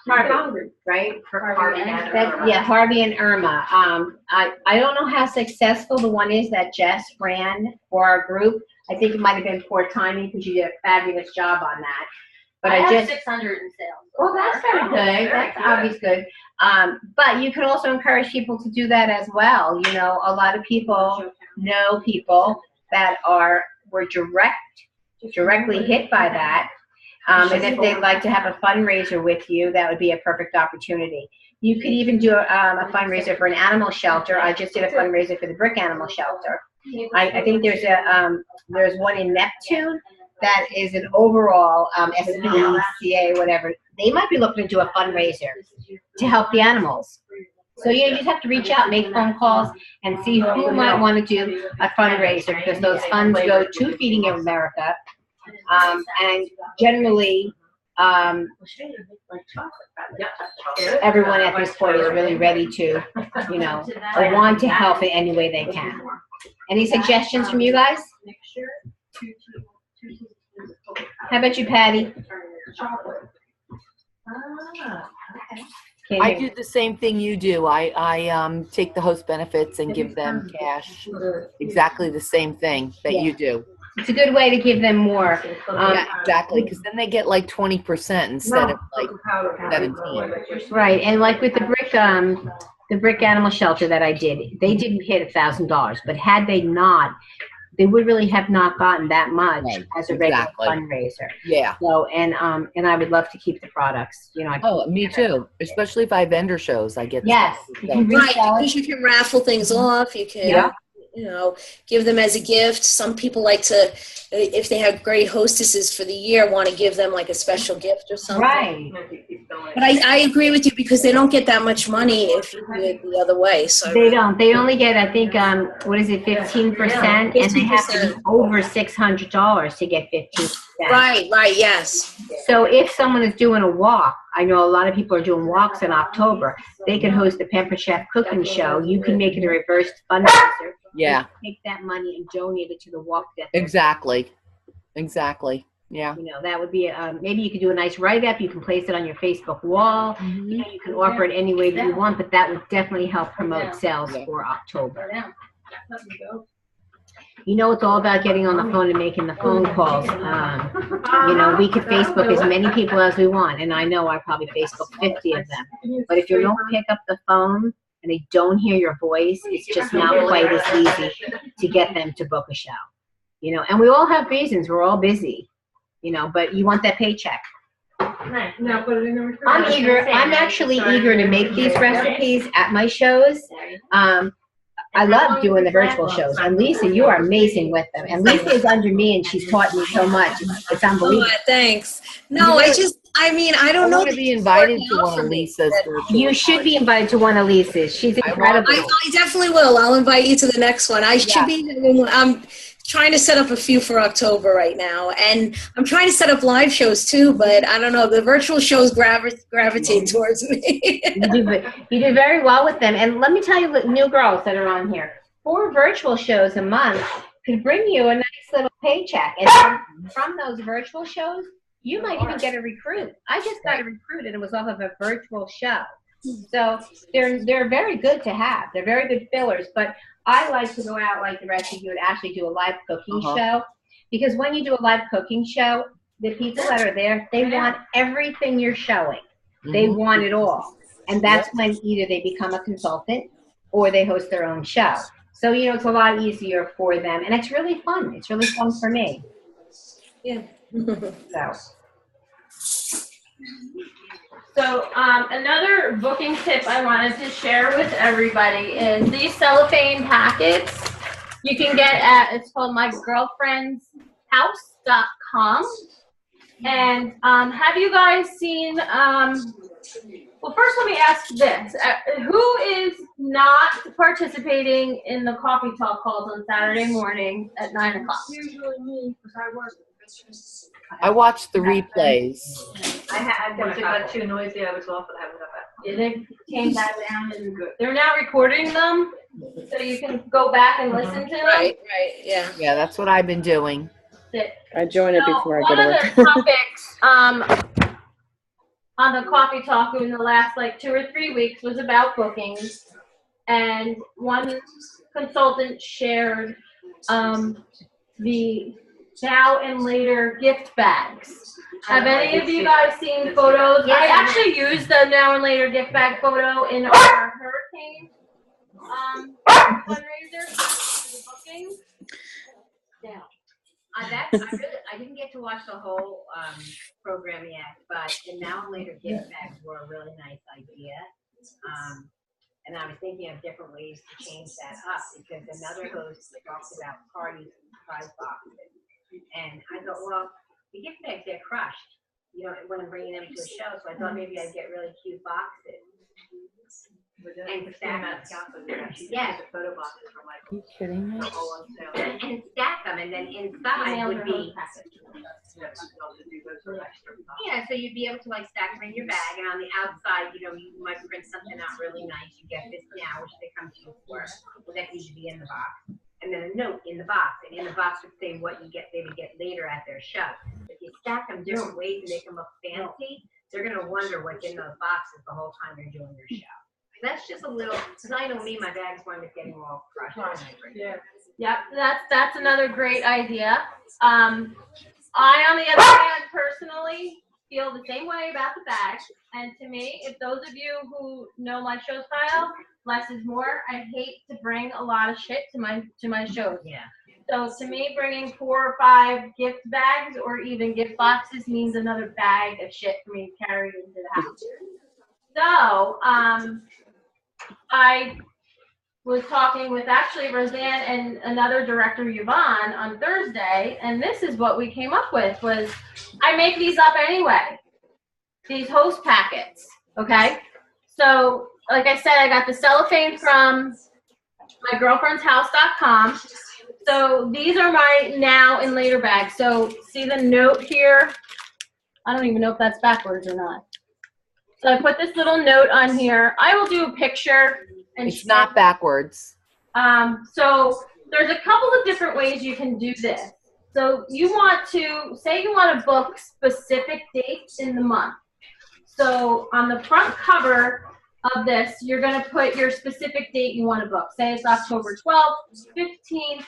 Harvey, right?
Harvey and
Yeah, Harvey and Irma. I don't know how successful the one is that Jess ran for our group. I think it might have been poor timing because you did a fabulous job on that. But I
have
just
600 in sales.
Well, that's very good. That's obviously good. But you can also encourage people to do that as well. You know, a lot of people know people that were directly hit by that. And if they'd like to have a fundraiser with you, that would be a perfect opportunity. You could even do a fundraiser for an animal shelter. I just did a fundraiser for the Brick Animal Shelter. I think there's one in Neptune that is an overall SPCA, whatever. They might be looking to do a fundraiser to help the animals. So you just have to reach out, make phone calls, and see who might want to do a fundraiser, because those funds go to Feeding America. And generally, everyone at this point is really ready to, you know, or want to help in any way they can. Any suggestions from you guys? How about you, Patty?
I do the same thing you do. I take the host benefits and give them cash. Exactly the same thing that you do.
It's a good way to give them more.
Yeah, exactly, because then they get like 20% instead of like 17%.
Right, and like with the brick animal shelter that I did, they didn't hit $1,000, but had they not, they would really have not gotten that much as a regular fundraiser.
Yeah.
So and I would love to keep the products. You know.
Me too. Especially if I vendor shows, I get.
Yes.
Right, because you can raffle things off. You can. You know, give them as a gift. Some people like to, if they have great hostesses for the year, want to give them like a special gift or something.
Right.
But I agree with you, because they don't get that much money if you do it the other way. So
they don't. They only get, I think, what is it, 15%, and they have to be over $600 to get 15%.
Right. Yes.
So if someone is doing a walk, I know a lot of people are doing walks in October. They can host a Pampered Chef cooking show. You can make it a reverse fundraiser.
Yeah.
Take that money and donate it to the walk.
Exactly. Yeah.
You know, that would be, maybe you could do a nice write-up. You can place it on your Facebook wall. You know, you can offer it any way that you want, but that would definitely help promote sales for October. You know, it's all about getting on the phone and making the phone calls. You know, we could Facebook as many people as we want, and I know I probably Facebook 50 of them. But if you don't pick up the phone and they don't hear your voice, it's just not quite as easy to get them to book a show. You know, and we all have reasons. We're all busy. You know, but you want that paycheck. I'm eager. I'm actually eager to make these recipes at my shows. I love doing the virtual shows. And Lisa, you are amazing with them. And Lisa is under me, and she's taught me so much. It's unbelievable.
Oh, thanks. No, I don't know.
I want to be invited to one of Lisa's.
You should be invited to one of Lisa's. She's incredible.
I definitely will. I'll invite you to the next one. I should be. I'm trying to set up a few for October right now, and I'm trying to set up live shows too. But I don't know. The virtual shows gravitate towards me.
You do very well with them. And let me tell you, new girls that are on here, 4 virtual shows a month could bring you a nice little paycheck. And from those virtual shows, you might even get a recruit. I just got a recruit, and it was off of a virtual show. So they're very good to have. They're very good fillers. But I like to go out like the rest of you and actually do a live cooking show. Because when you do a live cooking show, the people that are there, they want everything you're showing. They want it all. And that's when either they become a consultant or they host their own show. So, you know, it's a lot easier for them. And it's really fun. It's really fun for me.
Yeah.
So another booking tip I wanted to share with everybody is these cellophane packets you can get at, it's called mygirlfriendshouse.com. And have you guys seen, well, first let me ask this. Who is not participating in the coffee talk calls on Saturday morning at 9 o'clock?
Usually me, because I work.
I watched the replays.
I got too noisy. I was off and I haven't got back.
Yeah, they came that down and they're now recording them, so you can go back and listen to them.
Right, yeah.
Yeah, that's what I've been doing.
I join it before I go
One
to
of
work.
the topics on the coffee talk in the last like 2 or 3 weeks was about bookings, and one consultant shared the now and later gift bags. Have any of you guys seen photos?
Yes,
I actually used the now and later gift bag photo in our hurricane fundraiser for the booking.
Yeah. I didn't get to watch the whole program yet, but the now and later gift bags were a really nice idea. And I was thinking of different ways to change that up, because another host talks about party surprise boxes. And I thought, well, the gift bags, they're crushed, you know, when I'm bringing them to a show. So I thought maybe I'd get really cute boxes. And stack them. Yes.
The photo boxes from my
Are you kidding me?
all on sale.
And stack them, and then inside would be, yeah, so you'd be able to like stack them in your bag, and on the outside, you know, you might print something out really nice. You get this now, which they come to you for. Well, that needs to be in the box. And then a note in the box, and in the box would say what you get, they would get later at their show. If you stack them different ways and make them look fancy, they're gonna wonder what's in those boxes the whole time they're doing their show. That's just a little, because I know me, my bag's wind up getting all crushed.
Yeah. Yep, that's another great idea. I, on the other hand, personally feel the same way about the bag. And to me, if those of you who know my show style, less is more. I hate to bring a lot of shit to my shows.
Yeah.
So to me, bringing 4 or 5 gift bags or even gift boxes means another bag of shit for me to carry into the house. So I was talking with actually Roseanne and another director, Yvonne, on Thursday, and this is what we came up with. Was I make these up anyway, these host packets, okay? So like I said, I got the cellophane from mygirlfriendshouse.com. So these are my now and later bags. So see the note here? I don't even know if that's backwards or not. So I put this little note on here. I will do a picture. And
It's not backwards.
So there's a couple of different ways you can do this. So you want to, say you want to book specific dates in the month. So on the front cover of this, you're going to put your specific date you want to book. Say it's October 12th, 15th,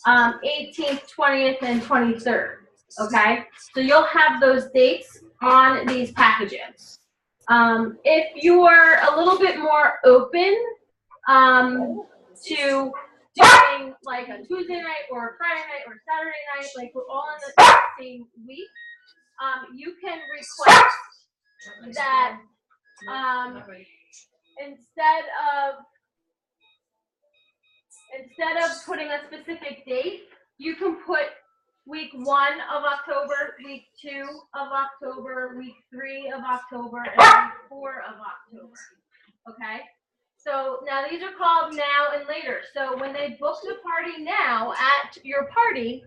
18th, 20th, and 23rd. Okay? So you'll have those dates on these packages. If you are a little bit more open to doing like a Tuesday night or a Friday night or Saturday night, like we're all in the same week, you can request that instead of putting a specific date, you can put week 1 of October, week 2 of October, week 3 of October, and week 4 of October. Okay? So now these are called now and later. So when they book the party now at your party,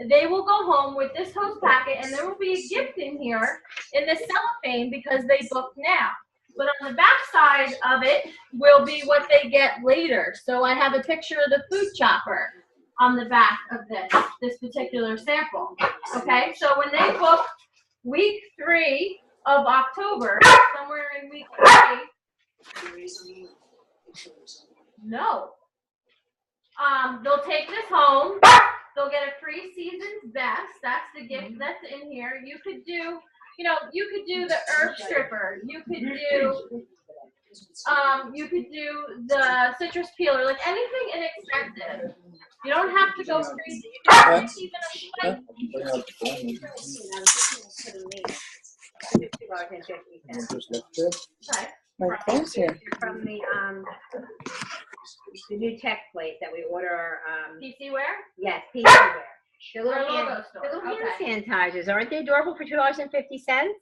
they will go home with this host packet, and there will be a gift in here in the cellophane because they booked now. But on the back side of it will be what they get later. So I have a picture of the food chopper on the back of this particular sample. Okay, so when they book week 3 of October, somewhere in week 3, no. They'll take this home, they'll get a free season's best. That's the gift that's in here. You could do, you could do the herb stripper. You could do the citrus peeler, like anything inexpensive. You don't have to go crazy. You can do even a
My phone's here. From the new tech place that we order
PC-ware?
yes, PC-ware. The
Or
little,
logo
hand,
store.
the little
Okay.
hand sanitizers, aren't they adorable for $2.50?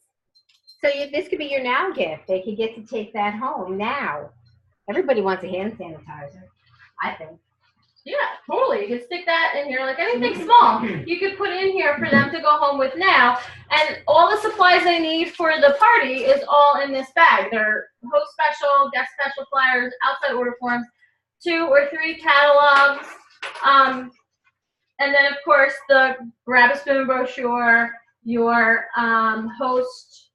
So this could be your now gift. They could get to take that home now. Everybody wants a hand sanitizer, I think.
Yeah, totally. You can stick that in here, like anything small. You could put in here for them to go home with now. And all the supplies they need for the party is all in this bag. They're host special, guest special flyers, outside order forms, 2 or 3 catalogs. And then, of course, the Grab a Spoon brochure, your host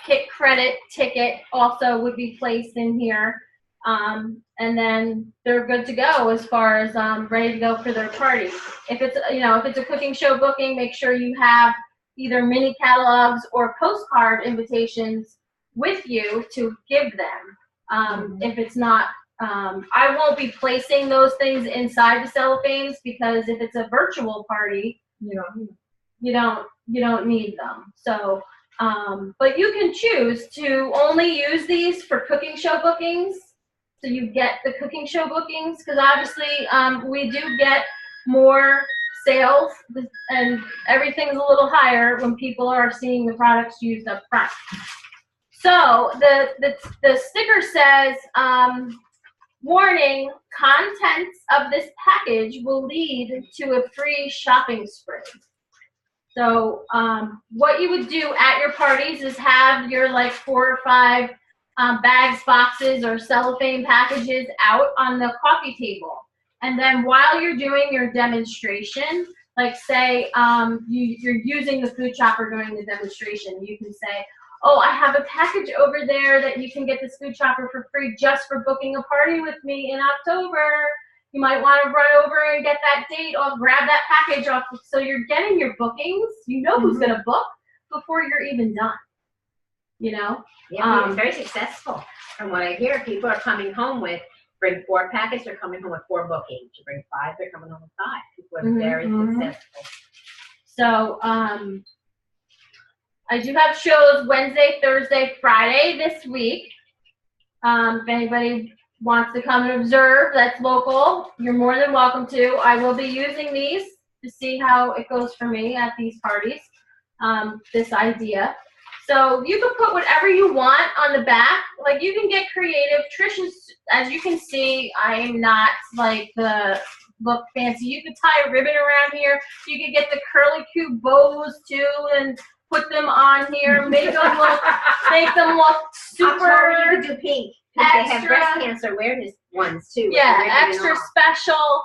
kit credit ticket also would be placed in here. And then they're good to go as far as ready to go for their party. If it's if it's a cooking show booking, make sure you have either mini catalogs or postcard invitations with you to give them. If it's not, I won't be placing those things inside the cellophanes because if it's a virtual party, you don't need them. So, but you can choose to only use these for cooking show bookings. So you get the cooking show bookings because obviously we do get more sales and everything's a little higher when people are seeing the products used up front. So the sticker says, warning, contents of this package will lead to a free shopping spree. So what you would do at your parties is have your like 4 or 5 bags, boxes, or cellophane packages out on the coffee table. And then while you're doing your demonstration, like say you're using the food chopper during the demonstration, you can say, oh, I have a package over there that you can get this food chopper for free just for booking a party with me in October. You might want to run over and get that date or grab that package off. So you're getting your bookings. You know who's going to book before you're even done.
Yeah, it's very successful. From what I hear, people are coming home with, bring 4 packets, they're coming home with 4 bookings. You bring 5, they're coming home with 5. People are very successful.
So I do have shows Wednesday, Thursday, Friday this week. If anybody wants to come and observe that's local, you're more than welcome to. I will be using these to see how it goes for me at these parties, this idea. So you can put whatever you want on the back. Like you can get creative. Trish is, as you can see, I'm not like the look fancy. You could tie a ribbon around here. You could get the curly Q bows too and put them on here. Make them look super.
You could do pink. They have breast cancer awareness ones too.
Yeah, extra special.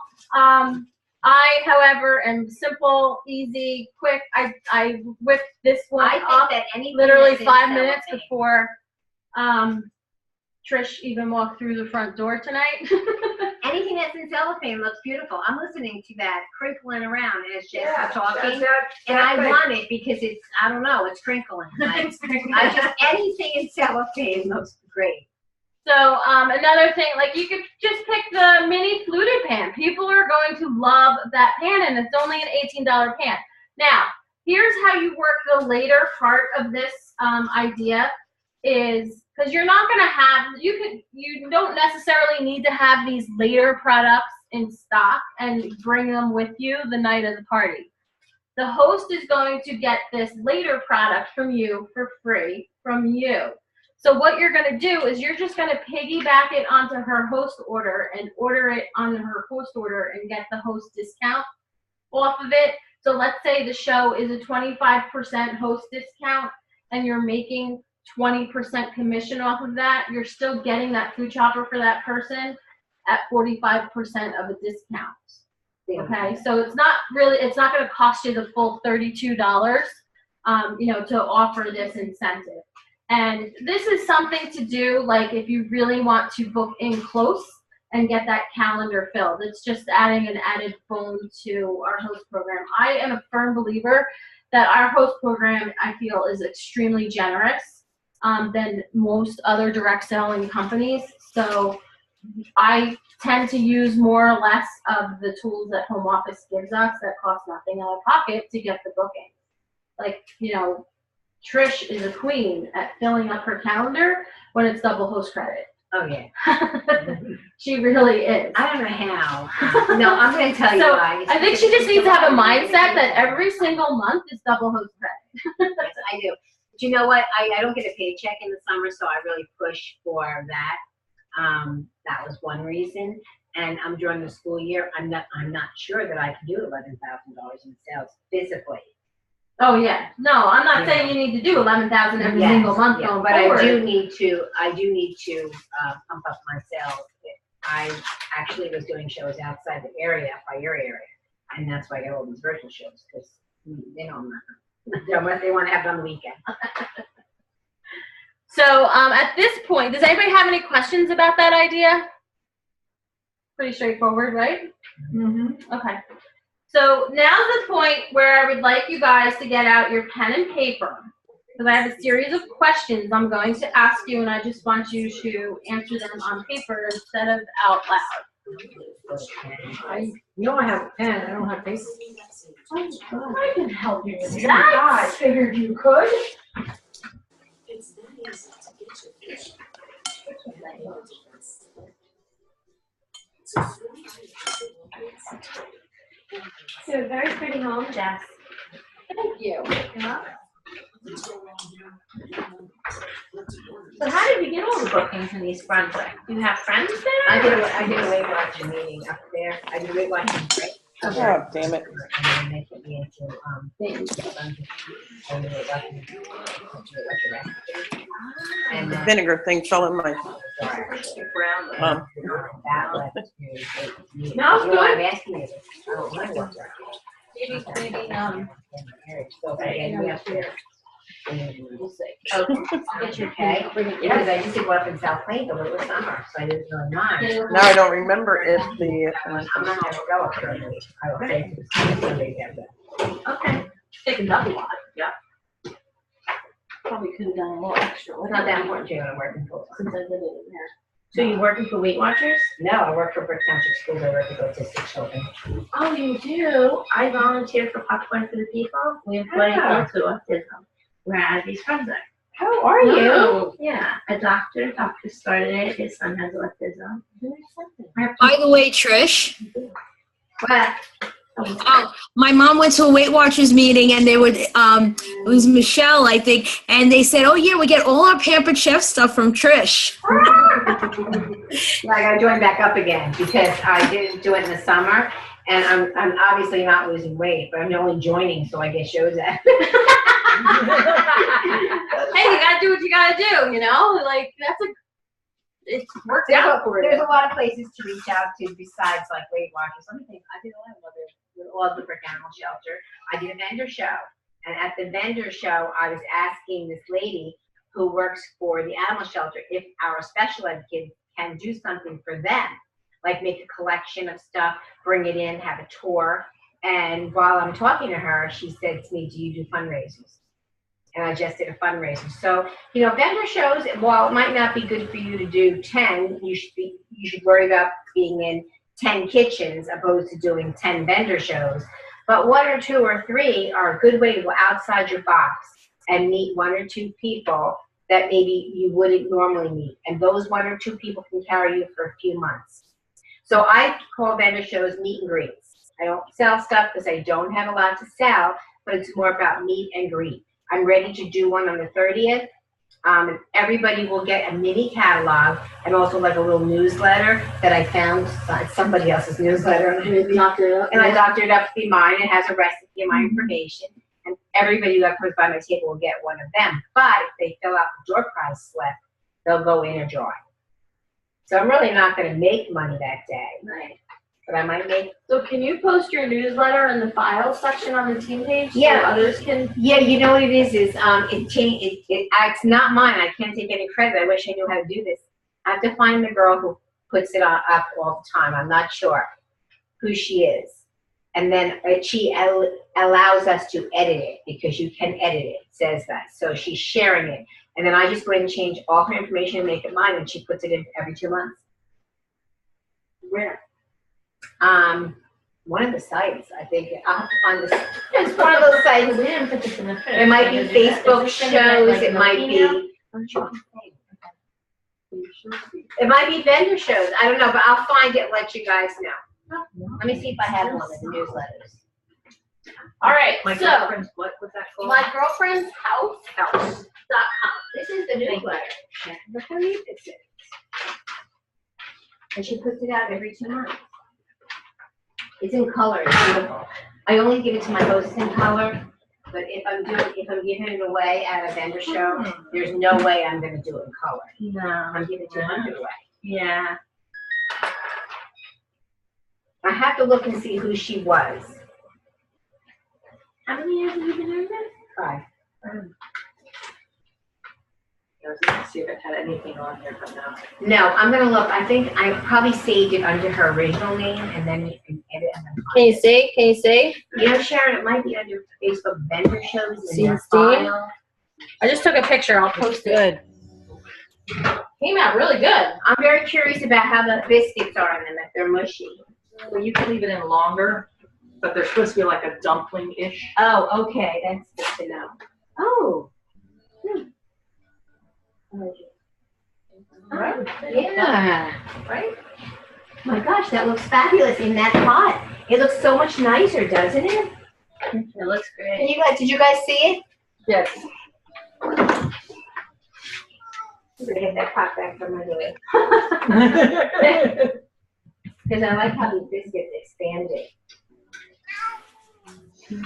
I, however, am simple, easy, quick. I whipped this one up literally 5 minutes before Trish even walked through the front door tonight.
Anything that's in cellophane looks beautiful. I'm listening to that crinkling around as Jess is talking, and I want it because it's, I don't know, it's crinkling. I just, anything in cellophane looks great.
So another thing, like you could just pick the mini fluted pan. People are going to love that pan, and it's only an $18 pan. Now, here's how you work the later part of this idea is, because you're not going to have, you don't necessarily need to have these later products in stock and bring them with you the night of the party. The host is going to get this later product from you for free from you. So what you're going to do is you're just going to piggyback it onto her host order and order it on her host order and get the host discount off of it. So let's say the show is a 25% host discount and you're making 20% commission off of that. You're still getting that food chopper for that person at 45% of a discount. Okay, so it's not going to cost you the full $32, to offer this incentive. And this is something to do, like if you really want to book in close, and get that calendar filled. It's just adding an added phone to our host program. I am a firm believer that our host program, I feel, is extremely generous than most other direct selling companies. So I tend to use more or less of the tools that home office gives us that cost nothing out of pocket to get the booking. Like, you know, Trish is a queen at filling up her calendar when it's double host credit.
Oh, yeah.
She really is.
I don't know how. No, I'm going to tell you
So,
why.
I think she just needs to have a mindset that every single month is double host credit.
Yes, I do. But you know what? I don't get a paycheck in the summer, so I really push for that. That was one reason. And during the school year, I'm not sure that I can do $11,000 in sales physically.
Oh yeah, no, I'm not saying you need to do 11,000 every
Yes,
single month
yeah,
going
but
forward.
I do need to pump up my sales. I actually was doing shows outside the area, by your area, and that's why I got all these virtual shows, because they know I'm not. They want to have it on the weekend.
So at this point, does anybody have any questions about that idea? Pretty straightforward, right? Mm-hmm. Okay. So now's the point where I would like you guys to get out your pen and paper, because I have a series of questions I'm going to ask you, and I just want you to answer them on paper instead of out loud.
I know I have a pen. I don't have paper.
I can help you with
Yeah,
that.
I figured you could.
So a very pretty home, Jess. Thank you. So how did you get all the bookings in East Brunswick? Do you have friends there?
I did a Weight Watchers meeting up there. I did a Weight Watchers break.
Oh, damn it.
And then they put me into and then
Vinegar thing fell in my.
that led to
No,
you know what I'm asking is, I don't know what's right.
Maybe,
So if I get me up there.
we'll see.
It's okay. Because I used to go up in South Plainville, it was summer, so I didn't really mind.
Now I don't remember if the.
I'm not gonna go up there. I will say to Sunday,
Okay. Take another one. Yeah. Probably could have done a little extra.
it's not that important to you when I'm working full time.
Since I did it in there.
So you working for Weight Watchers?
No, I work for Brick Township Schools, I work with autistic children.
Oh, you do? I volunteer for Popcorn for the People. We employ people to autism. We're at East Brunswick.
How are
No. Yeah, a doctor started it. His son has autism.
By the way, Trish,
But
my mom went to a Weight Watchers meeting and they would, it was Michelle, I think, and they said, oh yeah, we get all our Pampered Chef stuff from Trish.
I gotta join back up again because I didn't do it in the summer and I'm obviously not losing weight, but I'm only joining so I get shows at.
Hey, you gotta do what you gotta do, you know? Like, it works out for you.
There's a lot of places to reach out to besides like Weight Watchers. Let me think. I did a lot of other Brick Animal Shelter. I did a vendor show, and at the vendor show, I was asking this lady who works for the animal shelter if our special ed kids can do something for them, like make a collection of stuff, bring it in, have a tour. And while I'm talking to her, she said to me, "Do you do fundraisers?" And I just did a fundraiser. So, you know, vendor shows, while it might not be good for you to do 10, you should worry about being in 10 kitchens opposed to doing 10 vendor shows. But 1 or 2 or 3 are a good way to go outside your box and meet 1 or 2 people that maybe you wouldn't normally meet. And those 1 or 2 people can carry you for a few months. So I call vendor shows meet and greets. I don't sell stuff because I don't have a lot to sell, but it's more about meet and greet. I'm ready to do one on the 30th. Everybody will get a mini catalog and also like a little newsletter that I found, somebody else's newsletter. And I doctored it up to be mine. It has a recipe and my information. And everybody that comes by my table will get one of them. But if they fill out the door prize slip, they'll go in a jar. So I'm really not going to make money that day.
Right.
But I might make.
So can you post your newsletter in the files section on the team page
Yeah.
so others can?
Yeah, you know what it is it changed. It's not mine. I can't take any credit. I wish I knew how to do this. I have to find the girl who puts it on up all the time. I'm not sure who she is. And then she allows us to edit it because you can edit it, says that. So she's sharing it. And then I just go in and change all her information and make it mine, and she puts it in every 2 months.
Where?
One of the sites, I think. I'll have to find this. It's one of those sites.
We didn't put this in the fridge.
It might be Facebook shows, it might be, it might be vendor shows, I don't know, but I'll find it and let you guys know. Let me see if I have one of the newsletters.
All right,
My
so
girlfriend's, what was that called?
my girlfriend's house.com.
This is the newsletter. Look how neat this is. And she puts it out every 2 months. It's in color, it's beautiful. I only give it to my hosts in color, but if I'm giving it away at a vendor show, there's no way I'm gonna do it in color.
No.
I'm giving 200 away.
Yeah.
I have to look and see who she was.
How many years have you been doing this?
5.
I was gonna see if it had anything on here, but no.
No, I'm gonna look. I think I probably saved it under her original name, and then you can edit and then
Can you see? Can you see?
You know, Sharon, it might be under Facebook vendor shows in their
16?
file.
I just took a picture. I'll post it.
Good.
Came out really good.
I'm very curious about how the biscuits are on them, if they're mushy.
Well, you can leave it in longer, but they're supposed to be like a dumpling-ish.
Oh, okay, that's good to know. Oh.
Right?
Yeah. Right? My gosh, that looks fabulous in that pot. It looks so much nicer, doesn't it?
It looks great.
Can you guys, did you guys see it?
Yes.
I'm gonna get that pot back from my way. Because I like how these biscuits expanded.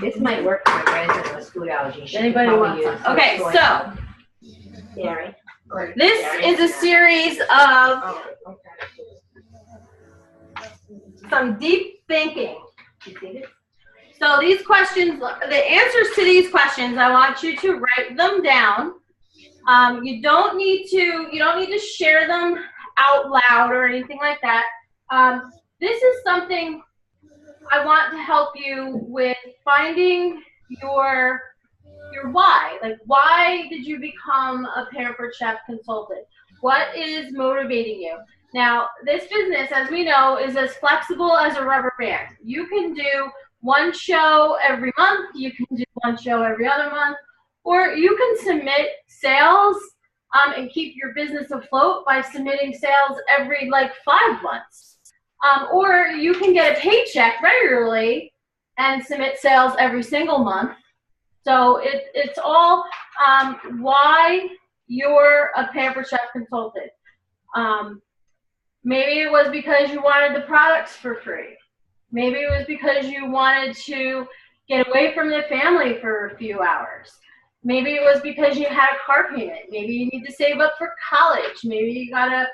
This might work for my resident with food allergies. She could
Anybody
probably
want
use
some? Okay,
soy
so
dairy.
this is a series of
Oh, okay.
some deep thinking.
You see this?
So these questions, the answers to these questions, I want you to write them down. You don't need to share them out loud or anything like that. This is something I want to help you with finding your why. Like, why did you become a Pampered Chef consultant? What is motivating you? Now, this business, as we know, is as flexible as a rubber band. You can do one show every month, you can do one show every other month, or you can submit sales and keep your business afloat by submitting sales every 5 months. Or you can get a paycheck regularly and submit sales every single month. So it's all why you're a Pampered Chef consultant. Maybe it was because you wanted the products for free. Maybe it was because you wanted to get away from the family for a few hours. Maybe it was because you had a car payment. Maybe you need to save up for college. Maybe you got a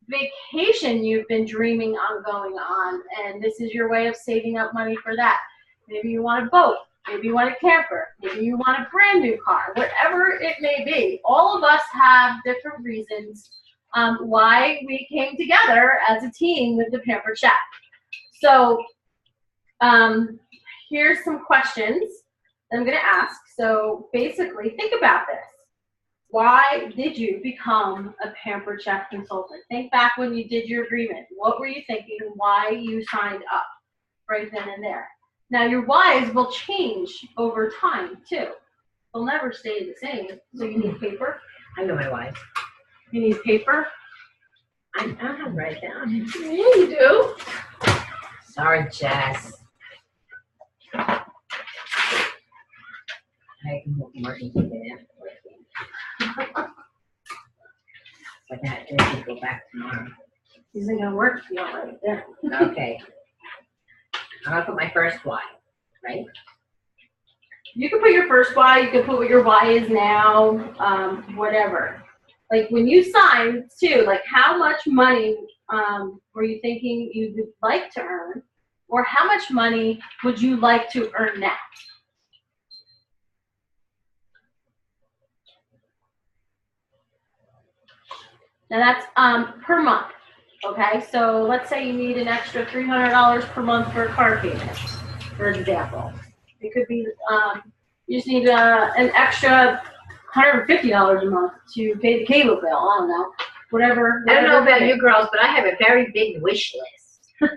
vacation you've been dreaming on going on, and this is your way of saving up money for that. Maybe you want a boat. Maybe you want a camper. Maybe you want a brand new car. Whatever it may be, all of us have different reasons why we came together as a team with the Pampered Chef. So here's some questions I'm going to ask. So basically, think about this. Why did you become a Pampered Chef consultant? Think back when you did your agreement. What were you thinking? Why you signed up right then and there? Now, your whys will change over time, too. They'll never stay the same. So you need paper.
I know my wife.
You need paper.
I don't have to write it down.
Yeah, you do.
Sorry, Jess. I can work and keep it in. But that should go back tomorrow.
These ain't gonna work if you don't write it down.
Okay. I'm gonna put my first why, right?
You can put your first why, you can put what your why is now, whatever. Like when you signed too, like how much money were you thinking you would like to earn, or how much money would you like to earn now? Now that's per month. Okay, so let's say you need an extra $300 per month for a car payment, for example. It could be, you just need an extra $150 a month to pay the cable bill. I don't know, whatever.
I don't know
whatever
about
it
you
is.
girls, but I have a very big wish list.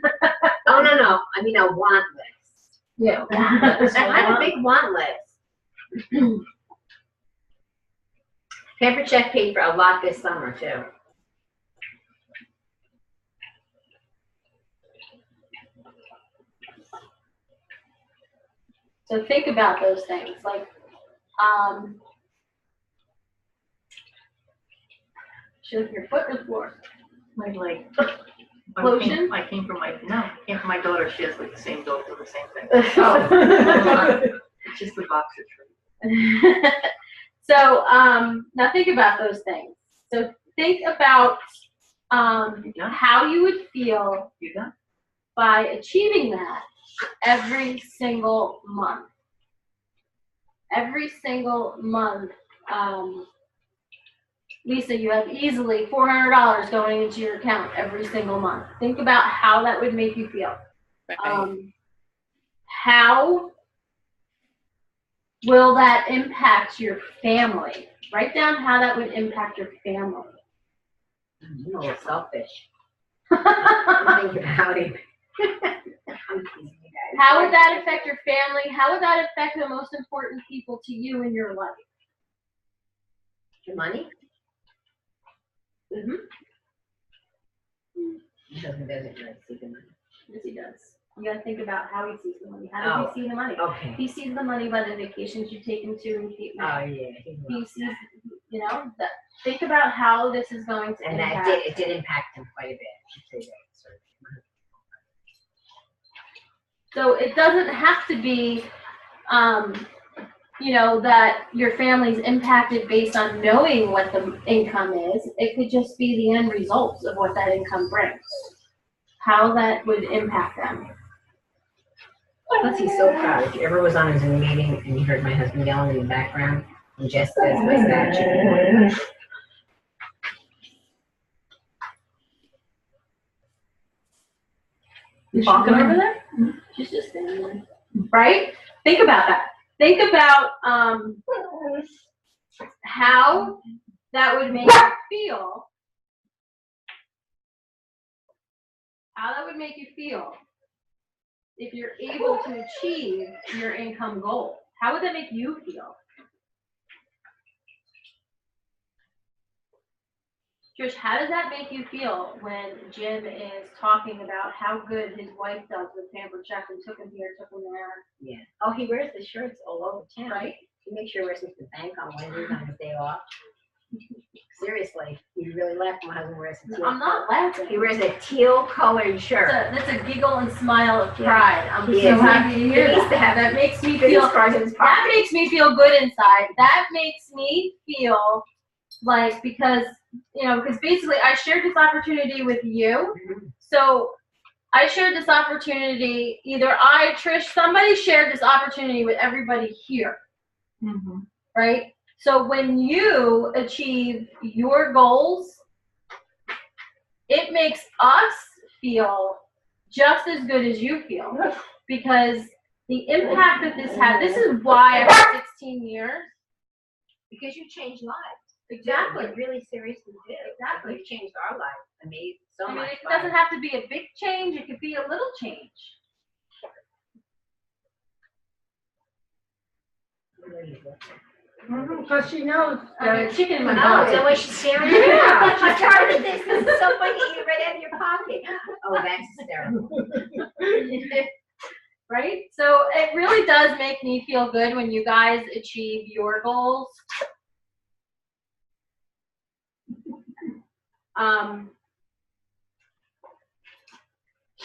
Oh, no, I mean a want list.
Yeah.
I have a big want list. Pamper Check paid for a lot this summer too.
So think about those things, like, should your foot was floor.
Like,
Lotion?
I came from my daughter, she has like the same dog for the same thing. It's just the boxer trait.
So, now think about those things. So think about, how you would feel
You done?
by achieving that every single month. Every single month, Lisa, you have easily $400 going into your account every single month. Think about how that would make you feel.
Right.
How will that impact your family? Write down how that would impact your family.
I'm a little selfish. Think about it. I'm teasing you guys.
How would that affect your family? How would that affect the most important people to you in your life?
Your money?
Mm-hmm.
My husband doesn't really see the money.
Yes, he does. You gotta think about how he sees the money. How does he see the money?
Okay.
He sees the money by the vacations you take him to and Cape May.
Oh, yeah.
He sees, you know, that. Think about how this is going to
And
impact.
it did impact him quite a bit. I'd say that,
So it doesn't have to be, you know, that your family's impacted based on knowing what the income is. It could just be the end results of what that income brings. How that would impact them.
Plus, he's so proud. If you ever was on a Zoom meeting and you heard my husband yelling in the background, and Jess says, "What's that?" chicken?"
Is she going over there? She's just standing there. Right? Think about that. Think about how that would make you feel. How that would make you feel if you're able to achieve your income goal. How would that make you feel? Trish, how does that make you feel when Jim is talking about how good his wife does with Pamper Check and took him here, took him there?
Yeah. Oh, he wears the shirts all over town.
Right.
He makes sure he wears them to the bank on Wednesdays on his day off. Seriously, you really laugh when my husband wears a teal.
I'm not laughing.
He wears a teal colored shirt.
That's a giggle and smile of pride. I'm
He
so
is.
happy to hear
He needs to have
that. That makes me
Business
feel.
cards in his
That
pocket.
makes me feel good inside. That makes me feel like, because, you know, because basically I shared this opportunity with you. So I shared this opportunity, either I, Trish, somebody shared this opportunity with everybody here.
Mm-hmm.
Right? So when you achieve your goals, it makes us feel just as good as you feel, because the impact that this had, this is why after 16 years,
Because you changed lives.
exactly.
You really seriously did.
Exactly.
You changed our lives. I mean, so
I mean,
much.
it doesn't have to be a big change, it could be a little change.
Because she knows.
I mean, chicken in my
Oh,
mouth.
is that why she's staring at me? She started this. This is so funny. You right out of your pocket. Oh, that's hysterical.
Right? So it really does make me feel good when you guys achieve your goals.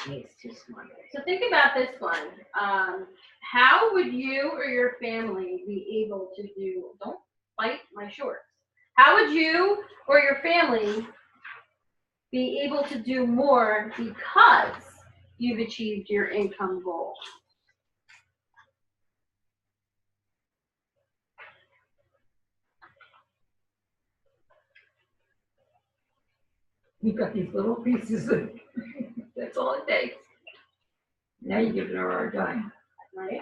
She's too smart.
So think about this one. How would you or your family be able to do, don't bite my shorts. How would you or your family be able to do more because you've achieved your income goal?
You got these little pieces of, that's all it takes. Now you're giving her a hard time.
Right?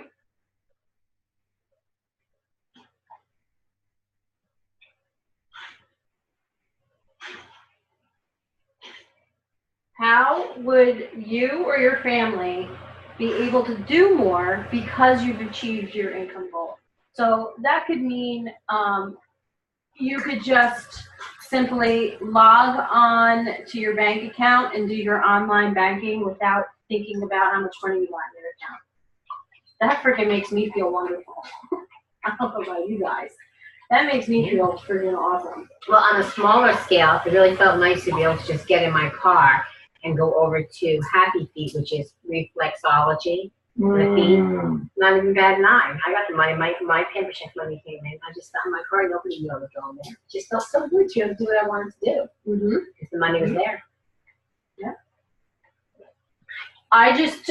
How would you or your family be able to do more because you've achieved your income goal? So that could mean you could just simply log on to your bank account and do your online banking without thinking about how much money you want in your account. That freaking makes me feel wonderful. I don't know about you guys. That makes me feel freaking awesome.
Well, on a smaller scale, it really felt nice to be able to just get in my car and go over to Happy Feet, which is reflexology. The feet, not even bad 9. I got the money, my paper check money came in. I just got in my car, nobody knew I was going there. Just felt so good to do what I wanted to do. Because the money was there.
Yeah. I just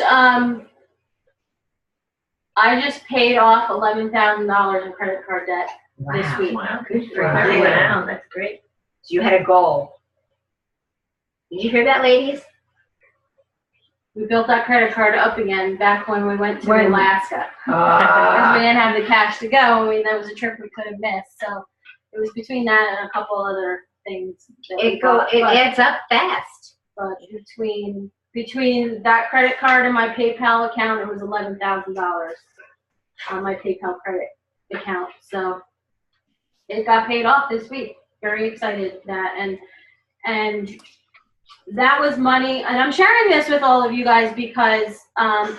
paid off $11,000 in credit card debt this week.
Wow, good for
Wow.
you. Wow, that's great.
So you had a goal. Did you hear that, ladies?
We built that credit card up again back when we went to
When?
Alaska. Because we didn't have the cash to go. I mean, that was a trip we could have missed. So it was between that and a couple other things. That we bought.
It adds up fast.
But between that credit card and my PayPal account, it was $11,000 on my PayPal credit account. So it got paid off this week. Very excited that and that was money, and I'm sharing this with all of you guys because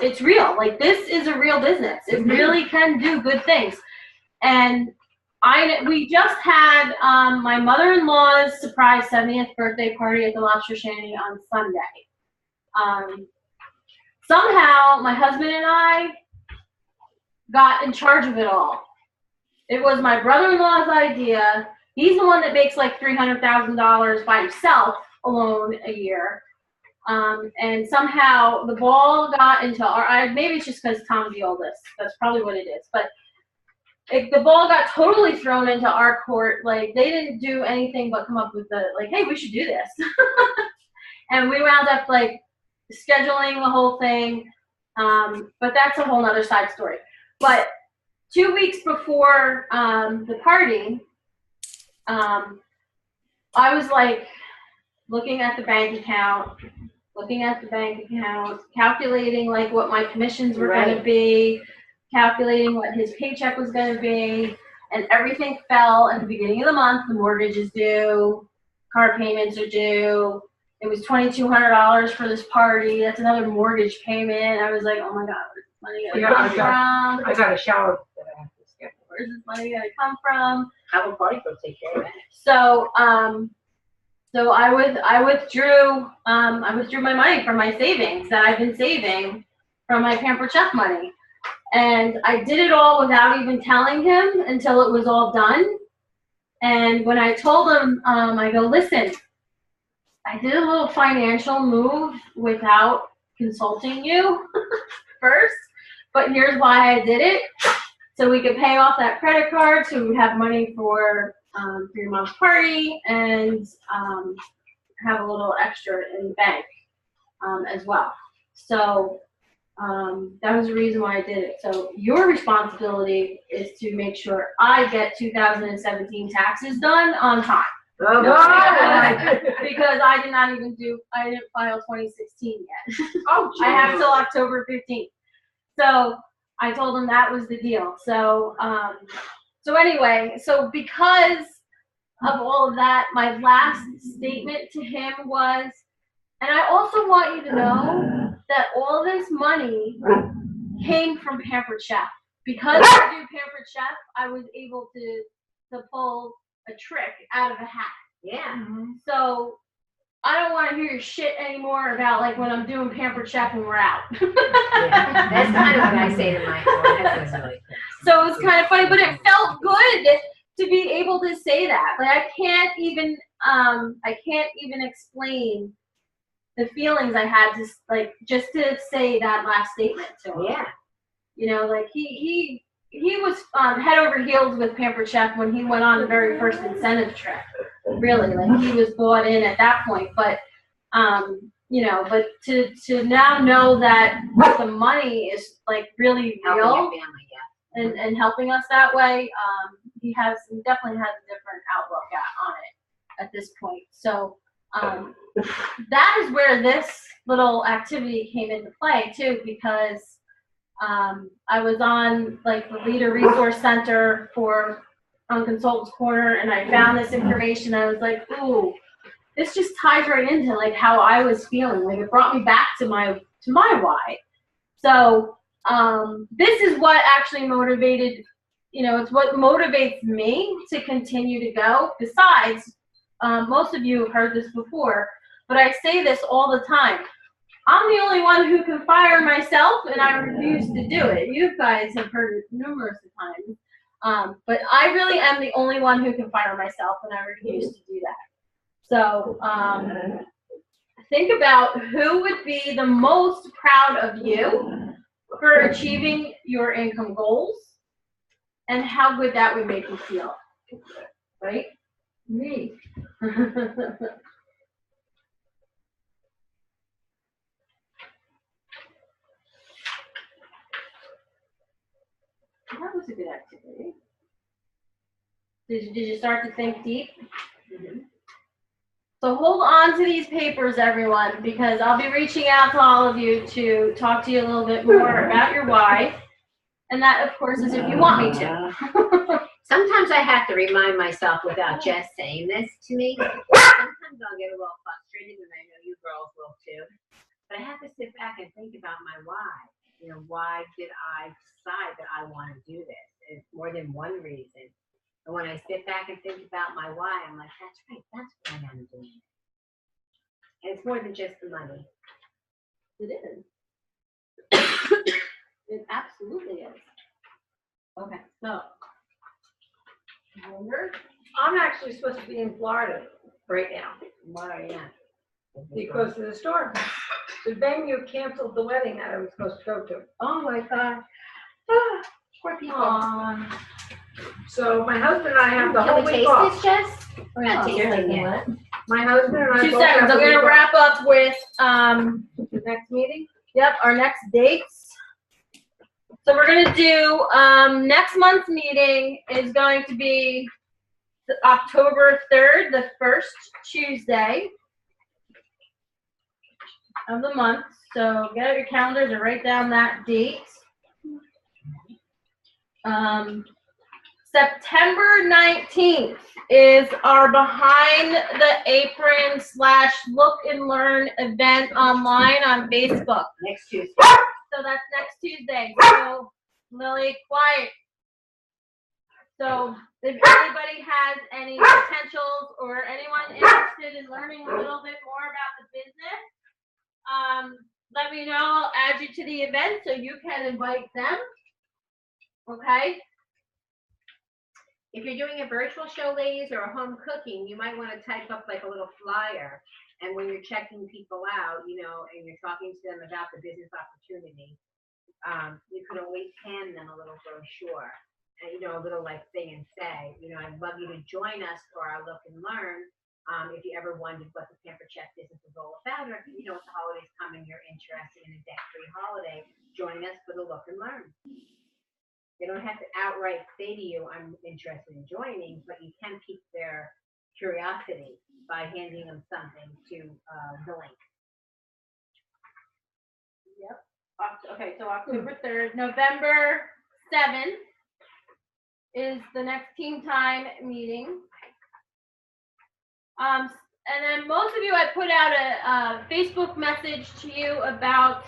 it's real. Like, this is a real business. It really can do good things. And we just had my mother-in-law's surprise 70th birthday party at the Lobster Shanty on Sunday. Somehow, my husband and I got in charge of it all. It was my brother-in-law's idea. He's the one that makes like $300,000 by himself alone a year. And somehow the ball got into maybe it's just because Tom's the oldest. That's probably what it is. But the ball got totally thrown into our court. Like, they didn't do anything but come up with hey, we should do this. And we wound up like scheduling the whole thing. But that's a whole nother side story. But 2 weeks before the party, I was like, looking at the bank account, calculating like what my commissions were going to be, calculating what his paycheck was going to be, and everything fell at the beginning of the month. The mortgage is due, car payments are due. It was $2,200 for this party. That's another mortgage payment. I was like, oh my God, where's this money going to come from?
I got a shower that I have to schedule.
Where's this money going to come from?
Have a party for take care of it.
So, So I withdrew my money from my savings that I've been saving from my Pampered Chef money. And I did it all without even telling him until it was all done. And when I told him, I go, listen, I did a little financial move without consulting you first, but here's why I did it. So we could pay off that credit card, so we would have money for your mom's party and have a little extra in the bank as well. So that was the reason why I did it. So your responsibility is to make sure I get 2017 taxes done on time.
Oh,
Because I didn't file 2016 yet.
Oh,
I have till October 15th. So I told him that was the deal. So anyway, so because of all of that, my last statement to him was, and I also want you to know that all this money came from Pampered Chef. Because I do Pampered Chef, I was able to pull a trick out of a hat.
Yeah.
So I don't want to hear your shit anymore about like when I'm doing Pampered Chef and we're out.
Yeah. That's kind of what I say to my husband. Really.
So it's kind of funny, but it felt good to be able to say that. Like I can't even explain the feelings I had just to say that last statement to him.
Yeah.
You know, like he was head over heels with Pampered Chef when he went on the very first incentive trip. really. Like, he was bought in at that point. But, you know, but to now know that the money is, like, really
Helping
real.
your family, yeah.
And helping us that way, he definitely has a different outlook on it at this point. So that is where this little activity came into play too, because I was on like the Leader Resource Center on Consultants Corner, and I found this information. I was like, ooh, this just ties right into like how I was feeling. Like, it brought me back to my why. So this is what actually motivated, you know, it's what motivates me to continue to go. Besides, most of you have heard this before, but I say this all the time. I'm the only one who can fire myself, and I refuse to do it. You guys have heard it numerous times. But I really am the only one who can fire myself, and I refuse to do that. So think about who would be the most proud of you for achieving your income goals, and how good that would make you feel, right? Me. That was a good activity. Did you start to think deep? Mm-hmm. So hold on to these papers, everyone, because I'll be reaching out to all of you to talk to you a little bit more about your why. And that, of course, is if you want me to.
Sometimes I have to remind myself without Jess saying this to me. Sometimes I'll get a little frustrated, and I know you girls will too. But I have to sit back and think about my why. You know, why did I decide that I want to do this? It's more than one reason. And when I sit back and think about my why, I'm like, that's right, that's why I'm doing it. And it's more than just the money.
It is. It absolutely is. Okay, so.
I'm actually supposed to be in Florida right now.
Why are you not?
Because of the storm. The venue canceled the wedding that I was supposed to go to.
Oh my God. Poor people.
So my husband and I have the
Can
whole
we
week
taste
off.
this, Jess? We're not tasting it.
My husband and I
2
both
seconds.
have
I'm
the week
going to
off.
wrap up with
The next meeting?
Yep, our next dates. So we're going to do, next month's meeting is going to be October 3rd, the first Tuesday of the month. So get out your calendars and write down that date. September 19th is our Behind the Apron / Look and Learn event online on Facebook.
Next Tuesday.
So that's next Tuesday. So, Lily, quiet. So, if anybody has any potentials or anyone interested in learning a little bit more about the business, let me know. I'll add you to the event so you can invite them. Okay?
If you're doing a virtual show, ladies, or a home cooking, you might want to type up like a little flyer. And when you're checking people out, you know, and you're talking to them about the business opportunity, you could always hand them a little brochure, and, you know, a little like thing and say, you know, I'd love you to join us for our Look and Learn. If you ever wondered what the Pamper Chef business is all about, or if you know with the holidays coming, you're interested in a debt-free holiday, join us for the Look and Learn. They don't have to outright say to you, I'm interested in joining, but you can pique their curiosity by handing them something to the link.
Yep. Okay, so October 3rd. November 7th is the next team time meeting. And then most of you, I put out a Facebook message to you about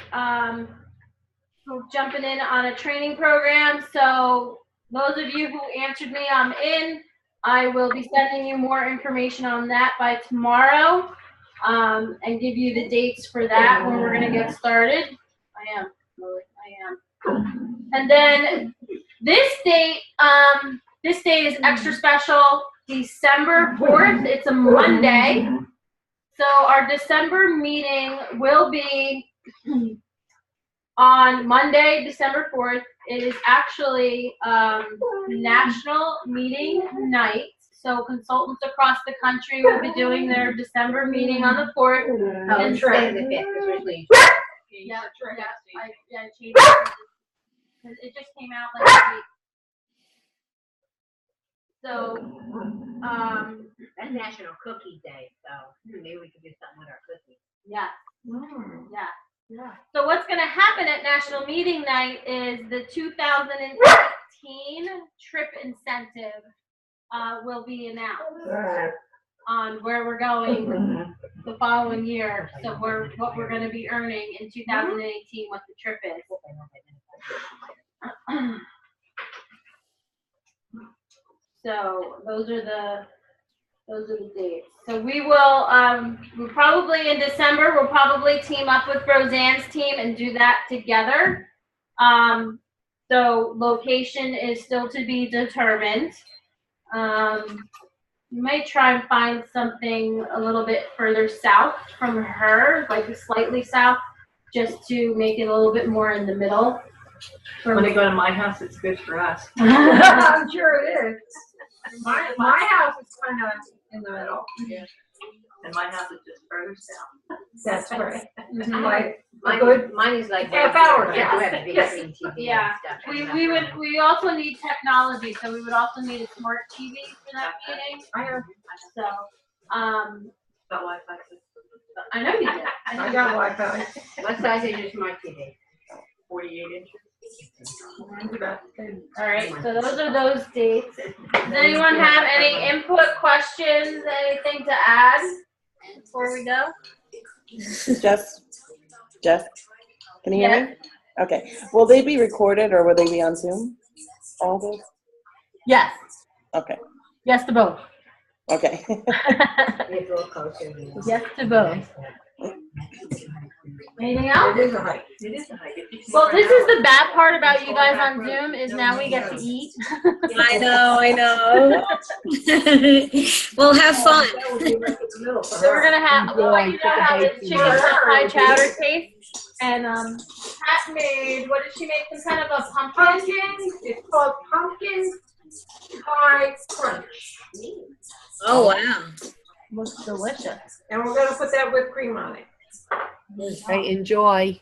jumping in on a training program. So those of you who answered me, I'm in. I will be sending you more information on that by tomorrow, and give you the dates for that when we're going to get started. I am. And then this date is extra special, December 4th. It's a Monday. So our December meeting will be on Monday, December 4th. It is actually National Meeting Night. So consultants across the country will be doing their December meeting on the 4th.
Oh,
And
it's right in the fifth, it's usually.
Yeah, I changed it. It just came out last week. So,
That's National Cookie Day, so maybe we could do something with our cookies.
yeah. Yeah. So what's going to happen at National Meeting Night is the 2018 trip incentive will be announced on where we're going the following year. So what we're going to be earning in 2018, what the trip is. So those are the dates. So we will, we'll probably in December, we'll probably team up with Roseanne's team and do that together. So location is still to be determined. We might try and find something a little bit further south from her, like slightly south, just to make it a little bit more in the middle.
When they go to my house, it's good for us.
I'm sure it is. My house is kind of in the middle.
And my house is just further south.
That's right.
Mine is like.
Half hour.
Yeah, we have a big screen TV and
Yeah.
stuff.
We also need technology, so we would also need a smart TV for that meeting. So,
Got Wi-Fi.
I know you did.
I got Wi-Fi.
What size is your smart TV?
48 inches.
All right, so those are those dates. Does anyone have any input, questions, anything to add before we go?
Jess, can you hear me? Okay. Will they be recorded or will they be on Zoom? All those?
Yes.
Okay.
Yes to both.
Okay.
It's a little closer.
Yes to both. Anything else?
It is a hike.
It is a hike.
Well, this is the bad part about you guys on Zoom is now we get to eat.
I know. Well, have fun.
So we're gonna have what you know how the chicken pot pie chowder tastes, and Pat made, what did she make? Some kind of a pumpkin.
It's called pumpkin pie crunch.
Oh, wow.
Looks delicious.
And we're gonna put that whipped cream on it.
Right, enjoy.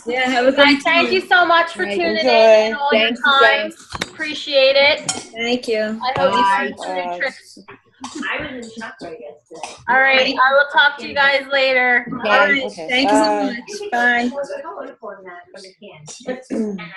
Yeah, have a good
Guys, thank you so much for
Right,
tuning
enjoy.
in and all
Thanks,
your time. Appreciate it.
Thank you.
I hope you
Bye.
learned some new tricks.
I was in Shopway yesterday.
All right, I will talk to you guys later.
All right.
Okay,
Thank you so
bye.
much. Bye.
Color for that, for the can.